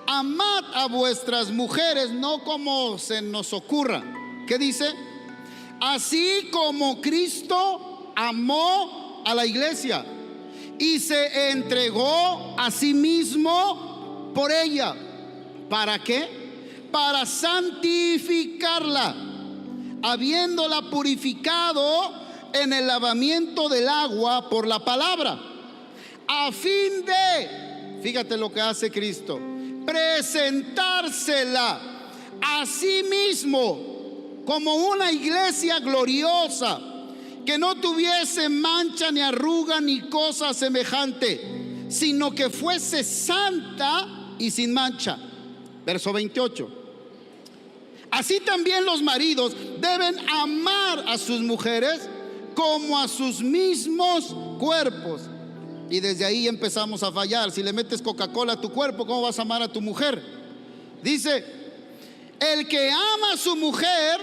amad a vuestras mujeres, no como se nos ocurra. ¿Qué dice? Así como Cristo amó a la iglesia y se entregó a sí mismo por ella. ¿Para qué? Para santificarla, habiéndola purificado en el lavamiento del agua por la palabra, a fin de, fíjate lo que hace Cristo, presentársela a sí mismo como una iglesia gloriosa, que no tuviese mancha ni arruga ni cosa semejante, sino que fuese santa y sin mancha. Verso 28. Así también los maridos deben amar a sus mujeres como a sus mismos cuerpos. Y desde ahí empezamos a fallar. Si le metes Coca-Cola a tu cuerpo, ¿cómo vas a amar a tu mujer? Dice: el que ama a su mujer,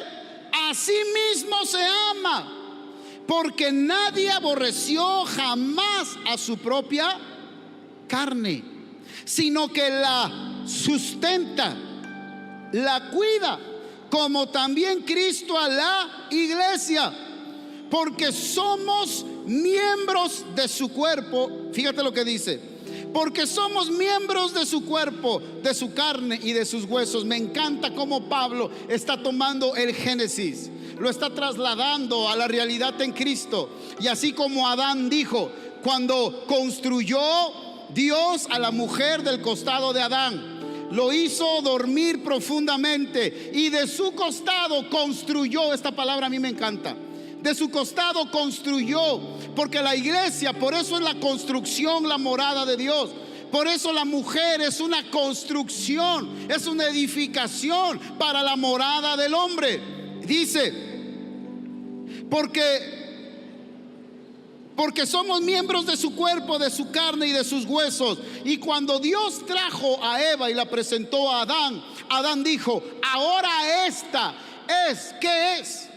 a sí mismo se ama, porque nadie aborreció jamás a su propia carne, sino que la sustenta, la cuida, como también Cristo a la iglesia, porque somos miembros de su cuerpo. Fíjate lo que dice: porque somos miembros de su cuerpo, de su carne y de sus huesos. Me encanta cómo Pablo está tomando el Génesis, lo está trasladando a la realidad en Cristo. Y así como Adán dijo, cuando construyó Dios a la mujer del costado de Adán, lo hizo dormir profundamente y de su costado construyó. Esta palabra a mí me encanta: de su costado construyó, porque la iglesia, por eso es la construcción, la morada de Dios. Por eso la mujer es una construcción, es una edificación para la morada del hombre. Dice: porque somos miembros de su cuerpo, de su carne y de sus huesos. Y cuando Dios trajo a Eva y la presentó a Adán, Adán dijo: ahora esta es, ¿qué es?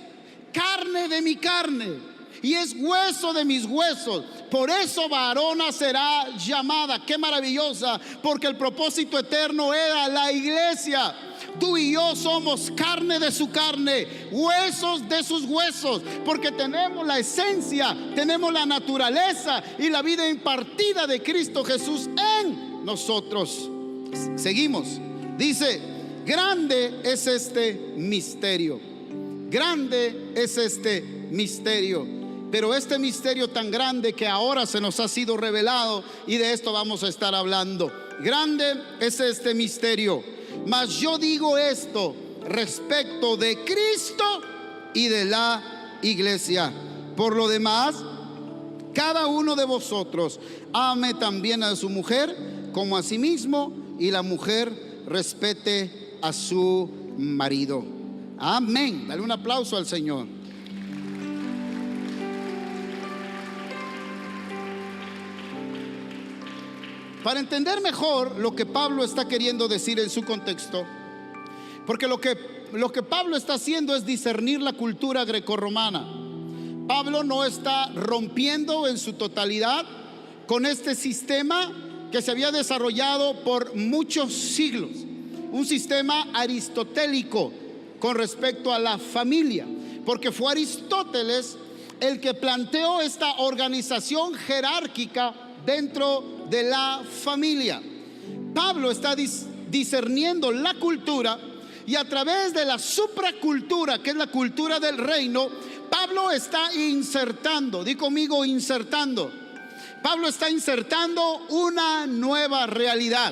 Carne de mi carne y es hueso de mis huesos. Por eso varona será llamada. Qué maravillosa, porque el propósito eterno era la iglesia. Tú y yo somos carne de su carne, huesos de sus huesos, porque tenemos la esencia, tenemos la naturaleza y la vida impartida de Cristo Jesús en nosotros. Seguimos. Dice: grande es este misterio. Grande es este misterio. Pero este misterio tan grande que ahora se nos ha sido revelado, y de esto vamos a estar hablando. Grande es este misterio. Mas yo digo esto respecto de Cristo y de la iglesia. Por lo demás, cada uno de vosotros ame también a su mujer como a sí mismo, y la mujer respete a su marido. Amén. Dale un aplauso al Señor. Para entender mejor lo que Pablo está queriendo decir en su contexto, porque lo que Pablo está haciendo es discernir la cultura grecorromana. Pablo no está rompiendo en su totalidad con este sistema que se había desarrollado por muchos siglos, un sistema aristotélico con respecto a la familia, porque fue Aristóteles el que planteó esta organización jerárquica dentro de la familia. Pablo está discerniendo la cultura, y a través de la supracultura, que es la cultura del reino, Pablo está insertando, di conmigo, insertando. Pablo está insertando una nueva realidad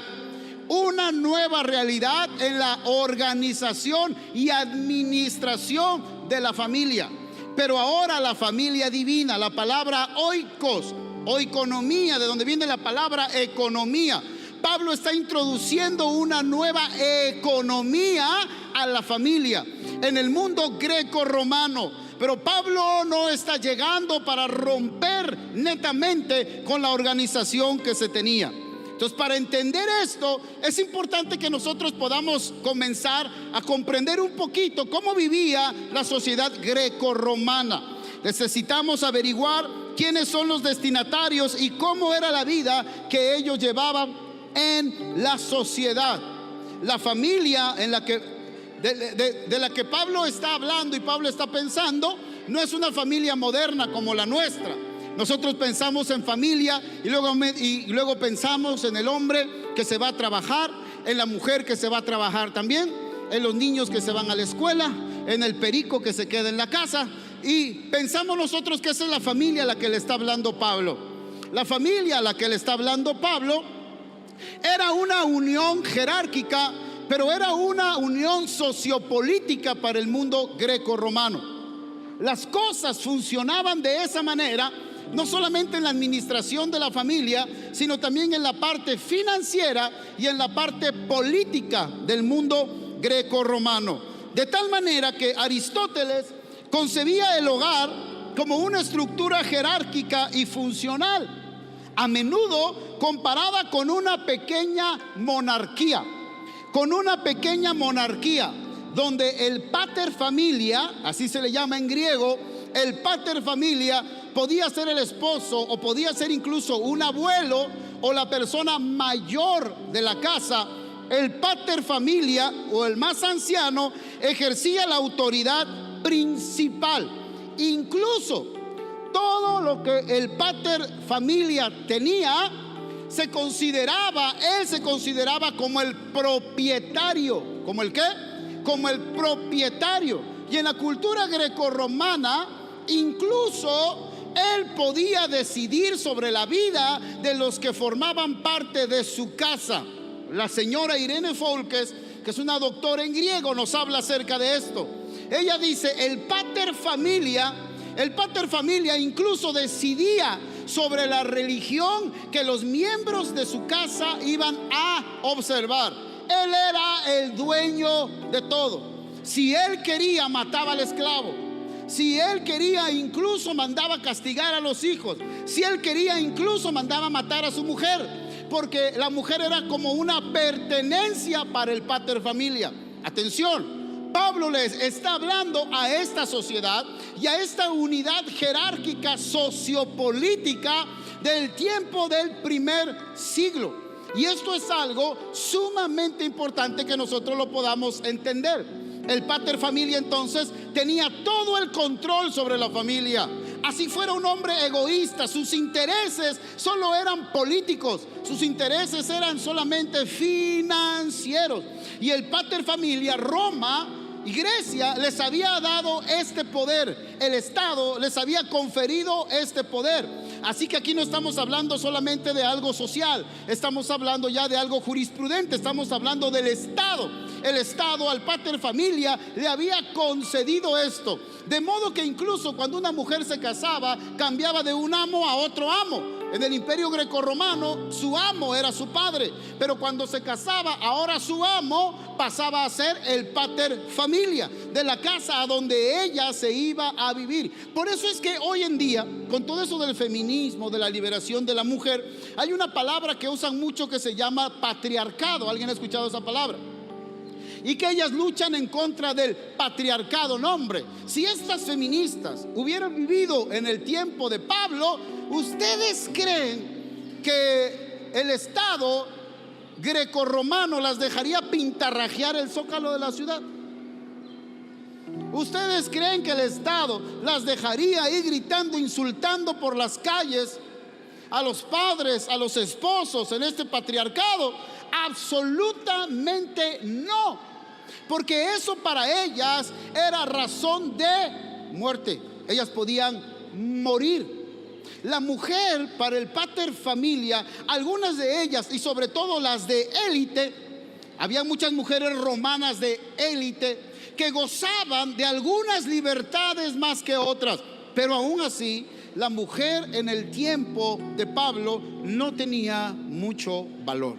en la organización y administración de la familia. Pero ahora la familia divina, la palabra oikos, oikonomía, de donde viene la palabra economía. Pablo está introduciendo una nueva economía a la familia en el mundo greco-romano. Pero Pablo no está llegando para romper netamente con la organización que se tenía. Entonces, para entender esto, es importante que nosotros podamos comenzar a comprender un poquito cómo vivía la sociedad greco-romana. Necesitamos averiguar quiénes son los destinatarios y cómo era la vida que ellos llevaban en la sociedad. La familia en la que, de la que Pablo está hablando y Pablo está pensando, no es una familia moderna como la nuestra. Nosotros pensamos en familia y luego pensamos en el hombre que se va a trabajar, en la mujer que se va a trabajar también, en los niños que se van a la escuela, en el perico que se queda en la casa, y pensamos nosotros que esa es la familia a la que le está hablando Pablo. La familia a la que le está hablando Pablo era una unión jerárquica, pero era una unión sociopolítica para el mundo greco-romano. Las cosas funcionaban de esa manera, no solamente en la administración de la familia, sino también en la parte financiera y en la parte política del mundo greco-romano. De tal manera que Aristóteles concebía el hogar como una estructura jerárquica y funcional, a menudo comparada con una pequeña monarquía, donde el pater familia, así se le llama en griego, el pater familia podía ser el esposo o podía ser incluso un abuelo o la persona mayor de la casa. El pater familia o el más anciano ejercía la autoridad principal. Incluso todo lo que el pater familia tenía él se consideraba como el propietario. ¿Como el qué? Como el propietario. Y en la cultura grecorromana, incluso él podía decidir sobre la vida de los que formaban parte de su casa. La señora Irene Folkes, que es una doctora en griego, nos habla acerca de esto. Ella dice: el pater familia incluso decidía sobre la religión que los miembros de su casa iban a observar. Él era el dueño de todo. Si él quería, mataba al esclavo. Si él quería, incluso mandaba castigar a los hijos. Si él quería, incluso mandaba matar a su mujer, porque la mujer era como una pertenencia para el pater familia. Atención, Pablo les está hablando a esta sociedad y a esta unidad jerárquica sociopolítica del tiempo del primer siglo. Y esto es algo sumamente importante que nosotros lo podamos entender. El pater familia entonces tenía todo el control sobre la familia. Así fuera un hombre egoísta, sus intereses solo eran políticos, sus intereses eran solamente financieros. Y el pater familia, Roma y Grecia, les había dado este poder. El Estado les había conferido este poder. Así que aquí no estamos hablando solamente de algo social, estamos hablando ya de algo jurisprudente, estamos hablando del Estado. El Estado al pater familia le había concedido esto, de modo que incluso cuando una mujer se casaba, cambiaba de un amo a otro amo. En el imperio grecorromano su amo era su padre, pero cuando se casaba, ahora su amo pasaba a ser el pater familia de la casa a donde ella se iba a vivir. Por eso es que hoy en día, con todo eso del feminismo, de la liberación de la mujer, hay una palabra que usan mucho que se llama patriarcado. ¿Alguien ha escuchado esa palabra? Y que ellas luchan en contra del patriarcado. No, hombre, si estas feministas hubieran vivido en el tiempo de Pablo, ¿ustedes creen que el Estado grecorromano las dejaría pintarrajear el zócalo de la ciudad? ¿Ustedes creen que el Estado las dejaría ir gritando, insultando por las calles a los padres, a los esposos en este patriarcado? Absolutamente no. Porque eso para ellas era razón de muerte. Ellas podían morir. La mujer para el pater familia, algunas de ellas y sobre todo las de élite, había muchas mujeres romanas de élite que gozaban de algunas libertades más que otras, pero aún así la mujer en el tiempo de Pablo no tenía mucho valor,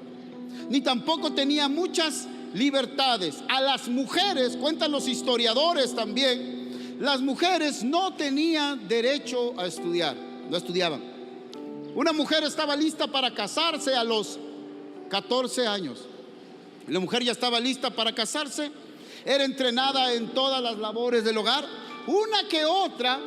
ni tampoco tenía muchas libertades. A las mujeres, cuentan los historiadores también, las mujeres no tenían derecho a estudiar, no estudiaban. Una mujer estaba lista para casarse a los 14 años. La mujer ya estaba lista para casarse, era entrenada en todas las labores del hogar. Una que otra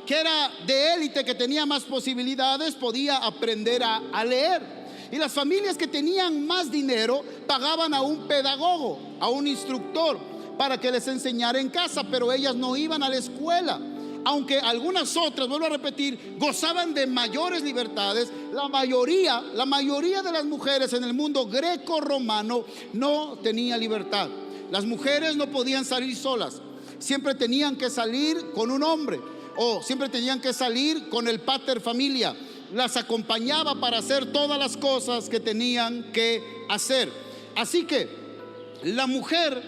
que era de élite, que tenía más posibilidades, podía aprender a leer. Y las familias que tenían más dinero pagaban a un pedagogo, a un instructor, para que les enseñara en casa, pero ellas no iban a la escuela. aunque algunas otras, vuelvo a repetir, gozaban de mayores libertades, la mayoría de las mujeres en el mundo greco-romano no tenía libertad. Las mujeres no podían salir solas, siempre tenían que salir con un hombre, o siempre tenían que salir con el pater familia. Las acompañaba para hacer todas las cosas que tenían que hacer. Así que la mujer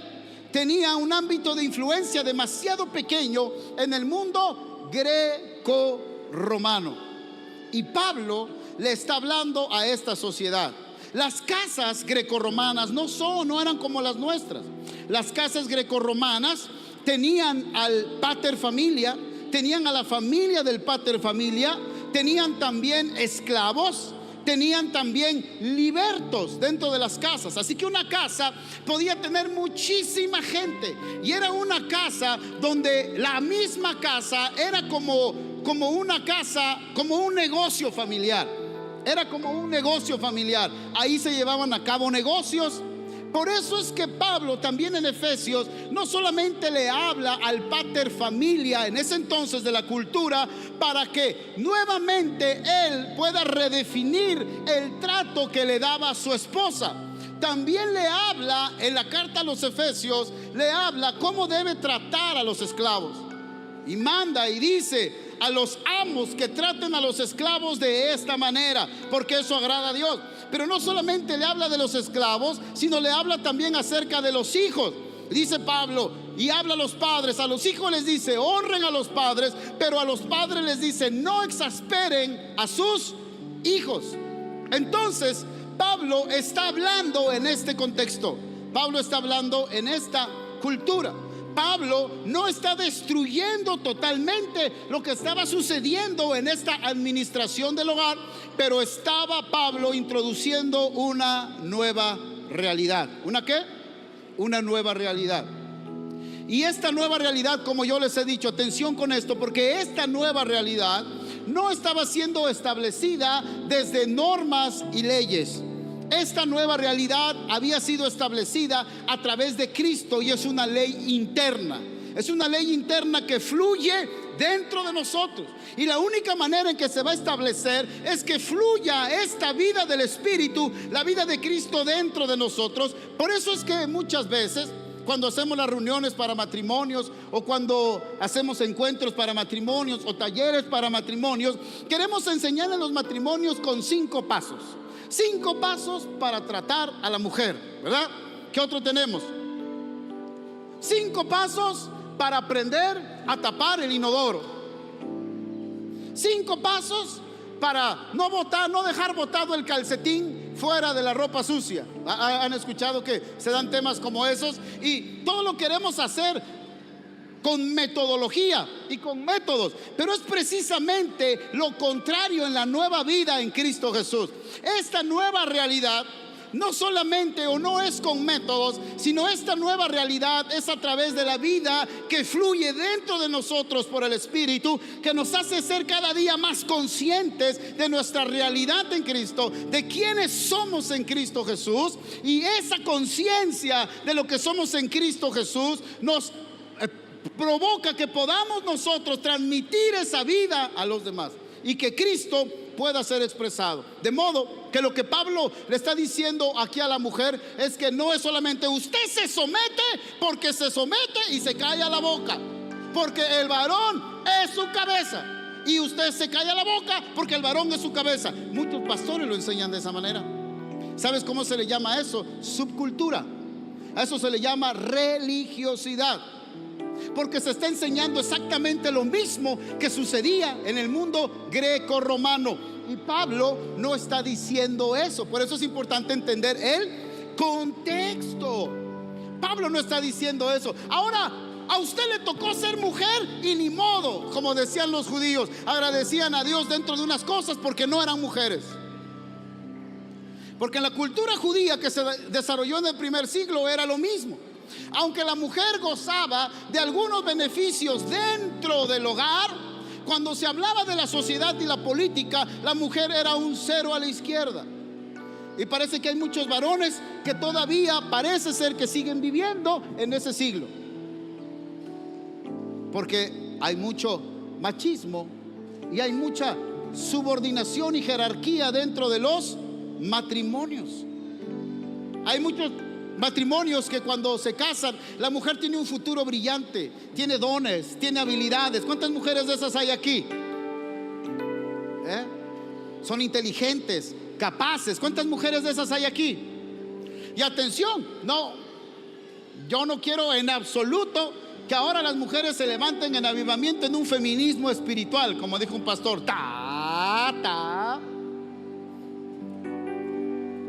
tenía un ámbito de influencia demasiado pequeño en el mundo greco-romano. Y Pablo le está hablando a esta sociedad. Las casas grecorromanas no eran como las nuestras. Las casas grecorromanas tenían al pater familia, tenían a la familia del pater familia, tenían también esclavos, tenían también libertos dentro de las casas. Así que una casa podía tener muchísima gente, y era una casa donde la misma casa era como una casa, como un negocio familiar. Era como un negocio familiar. Ahí se llevaban a cabo negocios. Por eso es que Pablo también en Efesios no solamente le habla al pater familia en ese entonces de la cultura, para que nuevamente él pueda redefinir el trato que le daba a su esposa. También le habla en la carta a los Efesios, le habla cómo debe tratar a los esclavos. Y manda y dice a los amos que traten a los esclavos de esta manera, porque eso agrada a Dios. Pero no solamente le habla de los esclavos, sino le habla también acerca de los hijos. Dice Pablo, y habla a los padres. A los hijos les dice, honren a los padres, pero a los padres les dice, no exasperen a sus hijos. Entonces Pablo está hablando en este contexto. Pablo está hablando en esta cultura. Pablo no está destruyendo totalmente lo que estaba sucediendo en esta administración del hogar, pero estaba Pablo introduciendo una nueva realidad. ¿Una qué? Una nueva realidad. Y esta nueva realidad, como yo les he dicho, atención con esto, porque esta nueva realidad no estaba siendo establecida desde normas y leyes. Esta nueva realidad había sido establecida a través de Cristo, y es una ley interna. Es una ley interna que fluye dentro de nosotros, y la única manera en que se va a establecer es que fluya esta vida del Espíritu, la vida de Cristo dentro de nosotros. Por eso es que muchas veces cuando hacemos las reuniones para matrimonios, o cuando hacemos encuentros para matrimonios o talleres para matrimonios, queremos enseñar a los matrimonios con 5 pasos. 5 pasos para tratar a la mujer, ¿verdad? ¿Qué otro tenemos? 5 pasos para aprender a tapar el inodoro. 5 pasos para no dejar botado el calcetín fuera de la ropa sucia. ¿Han escuchado que se dan temas como esos? Y todo lo queremos hacer con metodología y con métodos, pero es precisamente lo contrario en la nueva vida en Cristo Jesús. Esta nueva realidad no solamente o no es con métodos, sino esta nueva realidad es a través de la vida que fluye dentro de nosotros por el Espíritu, que nos hace ser cada día más conscientes de nuestra realidad en Cristo, de quiénes somos en Cristo Jesús. Y esa conciencia de lo que somos en Cristo Jesús nos provoca que podamos nosotros transmitir esa vida a los demás, y que Cristo pueda ser expresado. De modo que lo que Pablo le está diciendo aquí a la mujer es que no es solamente usted se somete porque se somete y se calla la boca, porque el varón es su cabeza, y usted se calla la boca porque el varón es su cabeza. Muchos pastores lo enseñan de esa manera. ¿Sabes cómo se le llama eso? Subcultura. A eso se le llama religiosidad, porque se está enseñando exactamente lo mismo que sucedía en el mundo greco-romano. Y Pablo no está diciendo eso. Por eso es importante entender el contexto. Pablo no está diciendo eso. Ahora, a usted le tocó ser mujer y ni modo, como decían los judíos, agradecían a Dios dentro de unas cosas porque no eran mujeres. Porque en la cultura judía que se desarrolló en el primer siglo era lo mismo. Aunque la mujer gozaba de algunos beneficios dentro del hogar, cuando se hablaba de la sociedad y la política, la mujer era un 0 a la izquierda. Y parece que hay muchos varones que todavía parece ser que siguen viviendo en ese siglo, porque hay mucho machismo y hay mucha subordinación y jerarquía dentro de los matrimonios. Hay muchos matrimonios que cuando se casan, la mujer tiene un futuro brillante, tiene dones, tiene habilidades. ¿Cuántas mujeres de esas hay aquí? Son inteligentes, capaces. ¿Cuántas mujeres de esas hay aquí? Y atención, yo no quiero en absoluto que ahora las mujeres se levanten en avivamiento en un feminismo espiritual, como dijo un pastor.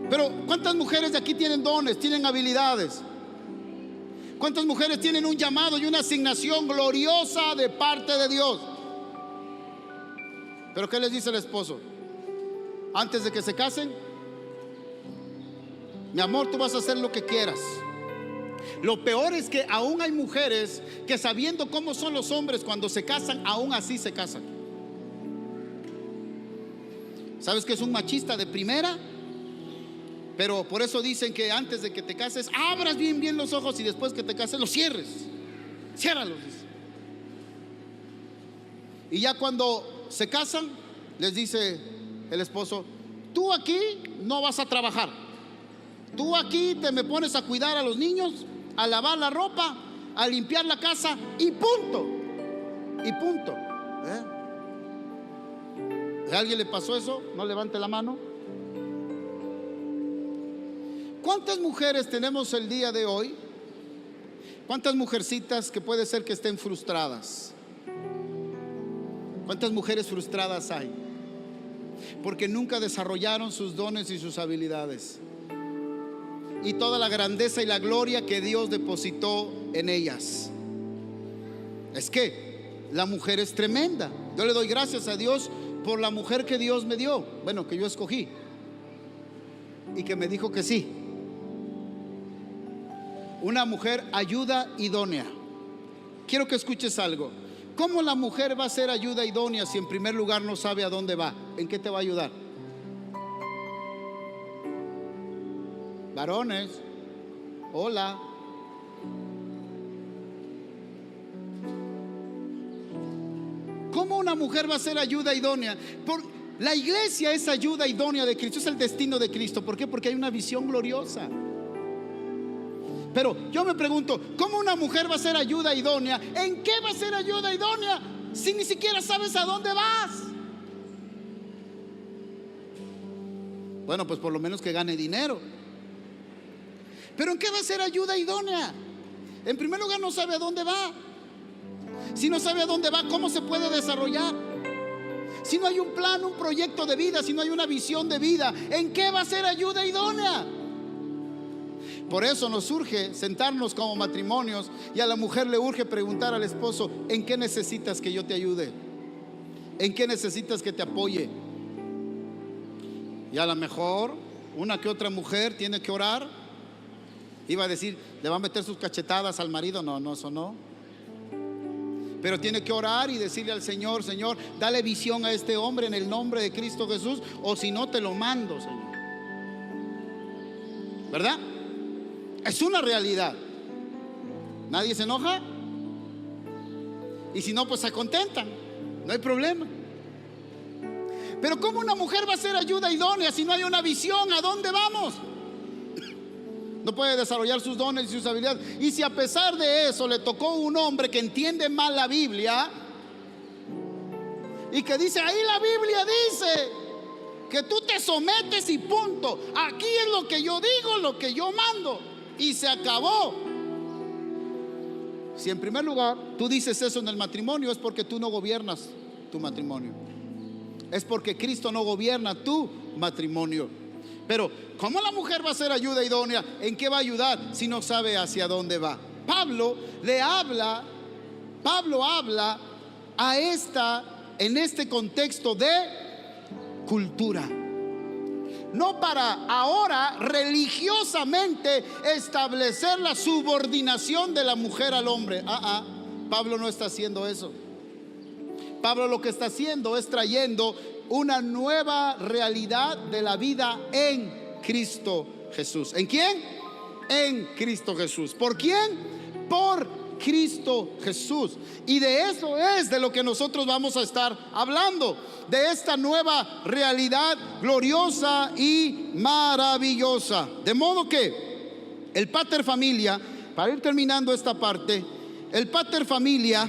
Pero ¿cuántas mujeres de aquí tienen dones, tienen habilidades? ¿Cuántas mujeres tienen un llamado y una asignación gloriosa de parte de Dios? Pero ¿qué les dice el esposo? Antes de que se casen: mi amor, tú vas a hacer lo que quieras. Lo peor es que aún hay mujeres que, sabiendo cómo son los hombres cuando se casan, aún así se casan. ¿Sabes que es un machista de primera? Pero por eso dicen que antes de que te cases, abras bien los ojos, y después que te cases los cierres. Ciérralos. Y ya cuando se casan, les dice el esposo: tú aquí no vas a trabajar, tú aquí te me pones a cuidar a los niños, a lavar la ropa, a limpiar la casa, y punto. Y punto. ¿A alguien le pasó eso? No levante la mano. ¿Cuántas mujeres tenemos el día de hoy? ¿Cuántas mujercitas que puede ser que estén frustradas? ¿Cuántas mujeres frustradas hay? Porque nunca desarrollaron sus dones y sus habilidades y toda la grandeza y la gloria que Dios depositó en ellas. Es que la mujer es tremenda. Yo le doy gracias a Dios por la mujer que Dios me dio, bueno, que yo escogí y que me dijo que sí. Una mujer ayuda idónea. Quiero que escuches algo. ¿Cómo la mujer va a ser ayuda idónea si en primer lugar no sabe a dónde va? ¿En qué te va a ayudar? Varones, hola. ¿Cómo una mujer va a ser ayuda idónea? La iglesia es ayuda idónea de Cristo, es el destino de Cristo. ¿Por qué? Porque hay una visión gloriosa. Pero yo me pregunto, ¿cómo una mujer va a ser ayuda idónea? ¿En qué va a ser ayuda idónea si ni siquiera sabes a dónde vas? Bueno, pues por lo menos que gane dinero. ¿Pero en qué va a ser ayuda idónea? En primer lugar, no sabe a dónde va. Si no sabe a dónde va, ¿cómo se puede desarrollar? Si no hay un plan, un proyecto de vida, si no hay una visión de vida, ¿en qué va a ser ayuda idónea? Por eso nos urge sentarnos como matrimonios, y a la mujer le urge preguntar al esposo: ¿en qué necesitas que yo te ayude? ¿En qué necesitas que te apoye? Y a lo mejor una que otra mujer tiene que orar. Iba a decir, le va a meter sus cachetadas al marido. No, eso no. Pero tiene que orar y decirle al Señor: Señor, dale visión a este hombre en el nombre de Cristo Jesús, o si no te lo mando, Señor. ¿Verdad? Es una realidad. ¿Nadie se enoja? Y si no, pues se contentan. No hay problema. Pero ¿cómo una mujer va a ser ayuda idónea si no hay una visión a dónde vamos? No puede desarrollar sus dones y sus habilidades. Y si a pesar de eso le tocó un hombre que entiende mal la Biblia y que dice, ahí la Biblia dice que tú te sometes y punto, aquí es lo que yo digo, lo que yo mando, y se acabó. Si en primer lugar tú dices eso en el matrimonio, es porque tú no gobiernas tu matrimonio, es porque Cristo no gobierna tu matrimonio. Pero ¿cómo la mujer va a ser ayuda idónea? ¿En qué va a ayudar si no sabe hacia dónde va? Pablo habla a en este contexto de cultura, no para ahora religiosamente establecer la subordinación de la mujer al hombre. Pablo no está haciendo eso. Pablo lo que está haciendo es trayendo una nueva realidad de la vida en Cristo Jesús. ¿En quién? En Cristo Jesús. ¿Por quién? Por Cristo Jesús. Y de eso es de lo que nosotros vamos a estar hablando, de esta nueva realidad gloriosa y maravillosa. De modo que el pater familia, para ir terminando esta parte, el pater familia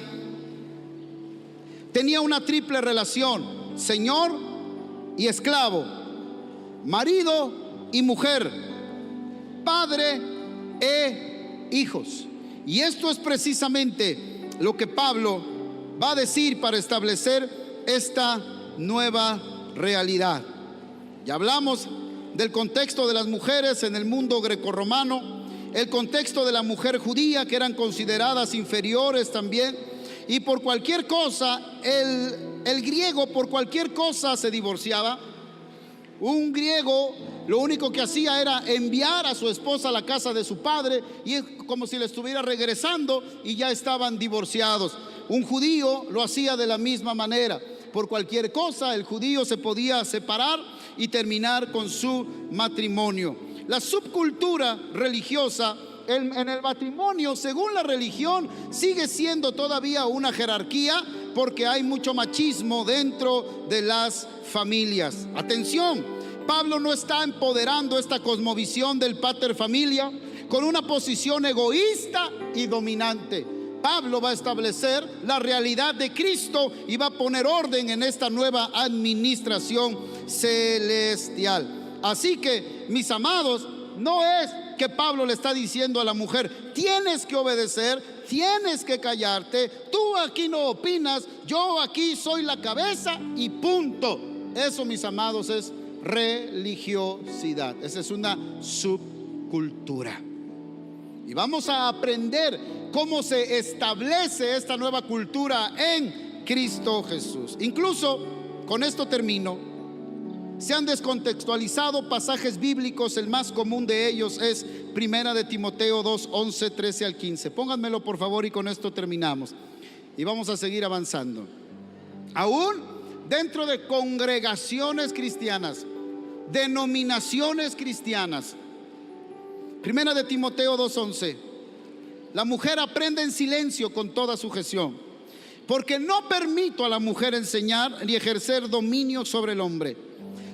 tenía una triple relación: señor y esclavo, marido y mujer, padre e hijos. Y esto es precisamente lo que Pablo va a decir para establecer esta nueva realidad. Ya hablamos del contexto de las mujeres en el mundo grecorromano, el contexto de la mujer judía, que eran consideradas inferiores también, y por cualquier cosa, el griego por cualquier cosa se divorciaba. Un griego lo único que hacía era enviar a su esposa a la casa de su padre, y es como si le estuviera regresando y ya estaban divorciados. Un judío lo hacía de la misma manera. Por cualquier cosa el judío se podía separar y terminar con su matrimonio. La subcultura religiosa en el matrimonio, según la religión, sigue siendo todavía una jerarquía, porque hay mucho machismo dentro de las familias. Atención, Pablo no está empoderando esta cosmovisión del pater familia con una posición egoísta y dominante. Pablo va a establecer la realidad de Cristo y va a poner orden en esta nueva administración celestial. Así que, mis amados, no es que Pablo le está diciendo a la mujer: tienes que obedecer, tienes que callarte, tú aquí no opinas, yo aquí soy la cabeza y punto. Eso, mis amados, es religiosidad. Esa es una subcultura. Y vamos a aprender cómo se establece esta nueva cultura en Cristo Jesús. Incluso, con esto termino, se han descontextualizado pasajes bíblicos. El más común de ellos es Primera de Timoteo 2, 11, 13 al 15. Pónganmelo por favor y con esto terminamos. Y vamos a seguir avanzando. Aún dentro de congregaciones cristianas, denominaciones cristianas, Primera de Timoteo 2:11: la mujer aprende en silencio con toda sujeción, porque no permito a la mujer enseñar ni ejercer dominio sobre el hombre,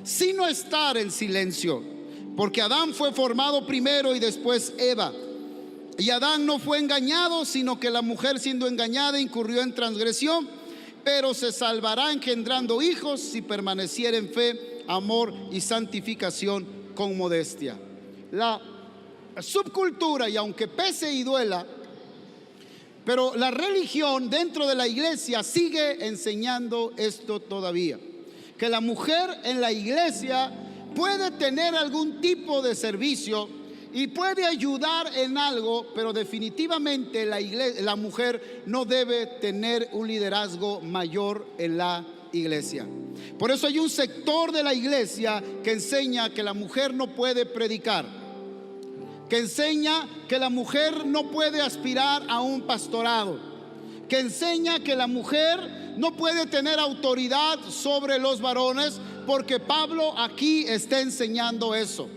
sino estar en silencio, porque Adán fue formado primero y después Eva. Y Adán no fue engañado, sino que la mujer, siendo engañada, incurrió en transgresión, pero se salvará engendrando hijos si permaneciera en fe, amor y santificación con modestia. La subcultura, y aunque pese y duela, pero la religión dentro de la iglesia sigue enseñando esto todavía: que la mujer en la iglesia puede tener algún tipo de servicio y puede ayudar en algo, pero definitivamente la mujer no debe tener un liderazgo mayor en la iglesia. Por eso hay un sector de la iglesia que enseña que la mujer no puede predicar, que enseña que la mujer no puede aspirar a un pastorado, que enseña que la mujer no puede tener autoridad sobre los varones, porque Pablo aquí está enseñando eso.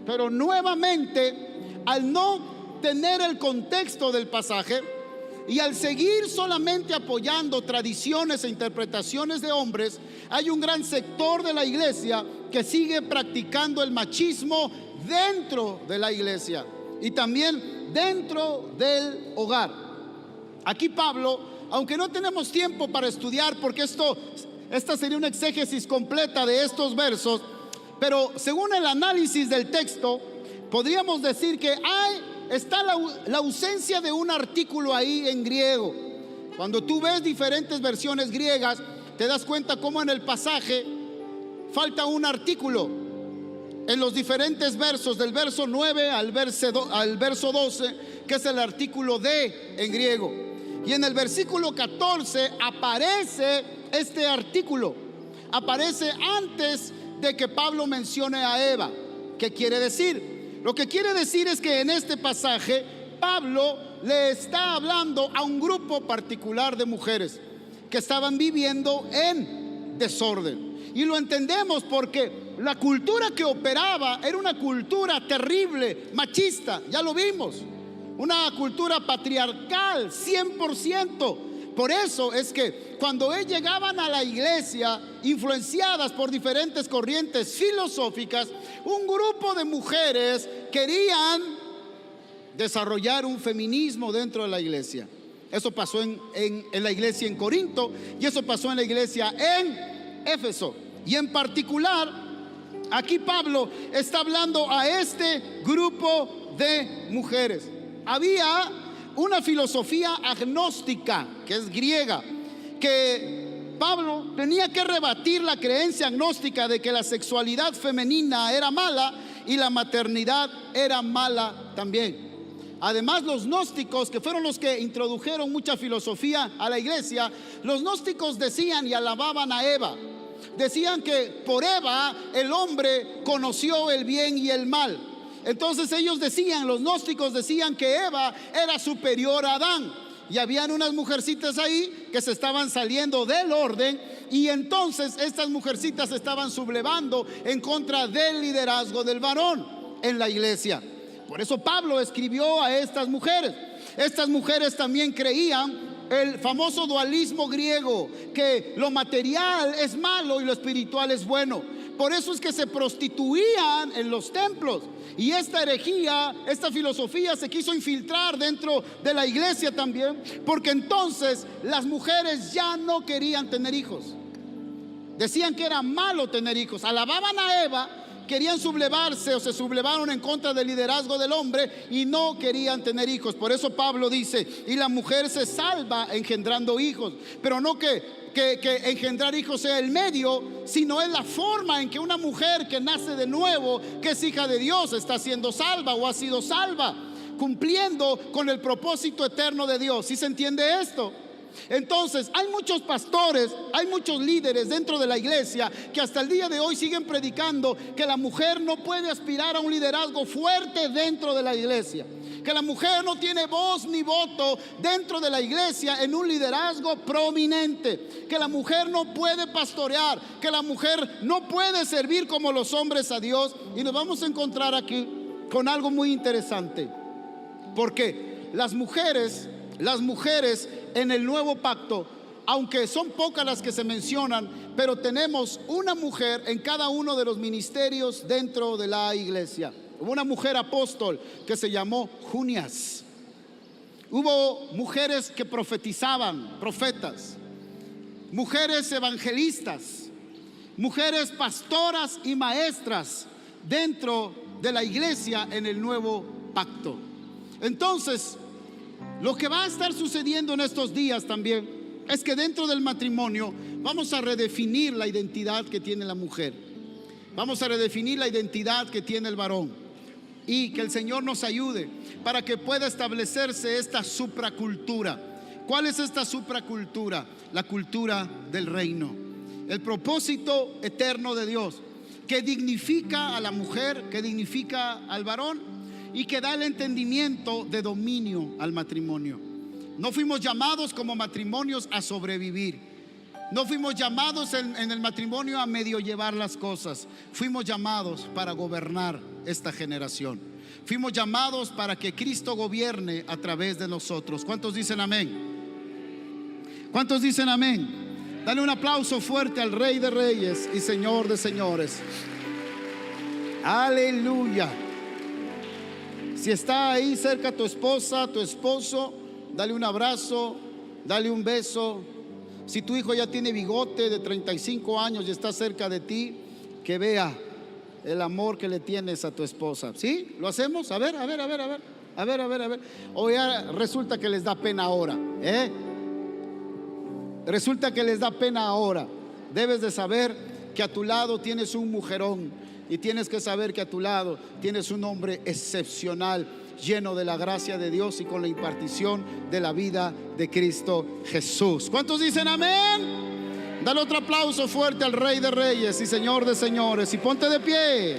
Pero nuevamente, al no tener el contexto del pasaje y al seguir solamente apoyando tradiciones e interpretaciones de hombres, hay un gran sector de la iglesia que sigue practicando el machismo dentro de la iglesia y también dentro del hogar. Aquí Pablo, aunque no tenemos tiempo para estudiar, porque esta sería una exégesis completa de estos versos, pero según el análisis del texto, podríamos decir que está la ausencia de un artículo ahí en griego. Cuando tú ves diferentes versiones griegas, te das cuenta cómo en el pasaje falta un artículo. En los diferentes versos, del verso 9 al verso 12, que es el artículo de en griego. Y en el versículo 14 aparece este artículo. Aparece antes de que Pablo mencione a Eva. ¿Qué quiere decir? Lo que quiere decir es que en este pasaje Pablo le está hablando a un grupo particular de mujeres que estaban viviendo en desorden. Y lo entendemos porque la cultura que operaba era una cultura terrible, machista, ya lo vimos. una cultura patriarcal, 100%. Por eso es que cuando llegaban a la iglesia, influenciadas por diferentes corrientes filosóficas, un grupo de mujeres querían desarrollar un feminismo dentro de la iglesia. Eso pasó en la iglesia en Corinto, y eso pasó en la iglesia en Éfeso. Y en particular, aquí Pablo está hablando a este grupo de mujeres. Había una filosofía agnóstica, que es griega, que Pablo tenía que rebatir la creencia agnóstica de que la sexualidad femenina era mala y la maternidad era mala también. Además, los gnósticos, que fueron los que introdujeron mucha filosofía a la iglesia, los gnósticos decían y alababan a Eva. Decían que por Eva el hombre conoció el bien y el mal. Entonces ellos decían, los gnósticos decían que Eva era superior a Adán. Y habían unas mujercitas ahí que se estaban saliendo del orden, y entonces estas mujercitas estaban sublevando en contra del liderazgo del varón en la iglesia. Por eso Pablo escribió a estas mujeres. Estas mujeres también creían el famoso dualismo griego, que lo material es malo y lo espiritual es bueno. Por eso es que se prostituían en los templos. Y esta herejía, esta filosofía se quiso infiltrar dentro de la iglesia también, porque entonces las mujeres ya no querían tener hijos. Decían que era malo tener hijos. Alababan a Eva, querían sublevarse o se sublevaron en contra del liderazgo del hombre y no querían tener hijos. Por eso Pablo dice, y la mujer se salva engendrando hijos, pero no que engendrar hijos sea el medio, sino es la forma en que una mujer que nace de nuevo, que es hija de Dios, está siendo salva o ha sido salva, cumpliendo con el propósito eterno de Dios. ¿Sí se entiende esto? Entonces hay muchos pastores, hay muchos líderes dentro de la iglesia que hasta el día de hoy siguen predicando que la mujer no puede aspirar a un liderazgo fuerte dentro de la iglesia, que la mujer no tiene voz ni voto dentro de la iglesia en un liderazgo prominente, que la mujer no puede pastorear, que la mujer no puede servir como los hombres a Dios. Y nos vamos a encontrar aquí con algo muy interesante, porque las mujeres en el nuevo pacto, aunque son pocas las que se mencionan, pero tenemos una mujer en cada uno de los ministerios dentro de la iglesia. Hubo una mujer apóstol que se llamó Junias. Hubo mujeres que profetizaban, profetas, mujeres evangelistas, mujeres pastoras y maestras dentro de la iglesia en el nuevo pacto. Entonces, lo que va a estar sucediendo en estos días también es que dentro del matrimonio vamos a redefinir la identidad que tiene la mujer. Vamos a redefinir la identidad que tiene el varón, y que el Señor nos ayude para que pueda establecerse esta supracultura. ¿Cuál es esta supracultura? La cultura del reino, el propósito eterno de Dios, que dignifica a la mujer, que dignifica al varón, y que da el entendimiento de dominio al matrimonio. No fuimos llamados como matrimonios a sobrevivir. No fuimos llamados en el matrimonio a medio llevar las cosas. Fuimos llamados para gobernar esta generación. Fuimos llamados para que Cristo gobierne a través de nosotros. ¿Cuántos dicen amén? ¿Cuántos dicen amén? Dale un aplauso fuerte al Rey de Reyes y Señor de Señores. Aleluya. Si está ahí cerca tu esposa, tu esposo, dale un abrazo, dale un beso. Si tu hijo ya tiene bigote de 35 años y está cerca de ti, que vea el amor que le tienes a tu esposa. ¿Sí? ¿Lo hacemos? A ver. O ya resulta que les da pena ahora, ¿eh? Resulta que les da pena ahora. Debes de saber que a tu lado tienes un mujerón. Y tienes que saber que a tu lado tienes un hombre excepcional, lleno de la gracia de Dios y con la impartición de la vida de Cristo Jesús. ¿Cuántos dicen amén? Dale otro aplauso fuerte al Rey de Reyes y Señor de Señores, y ponte de pie.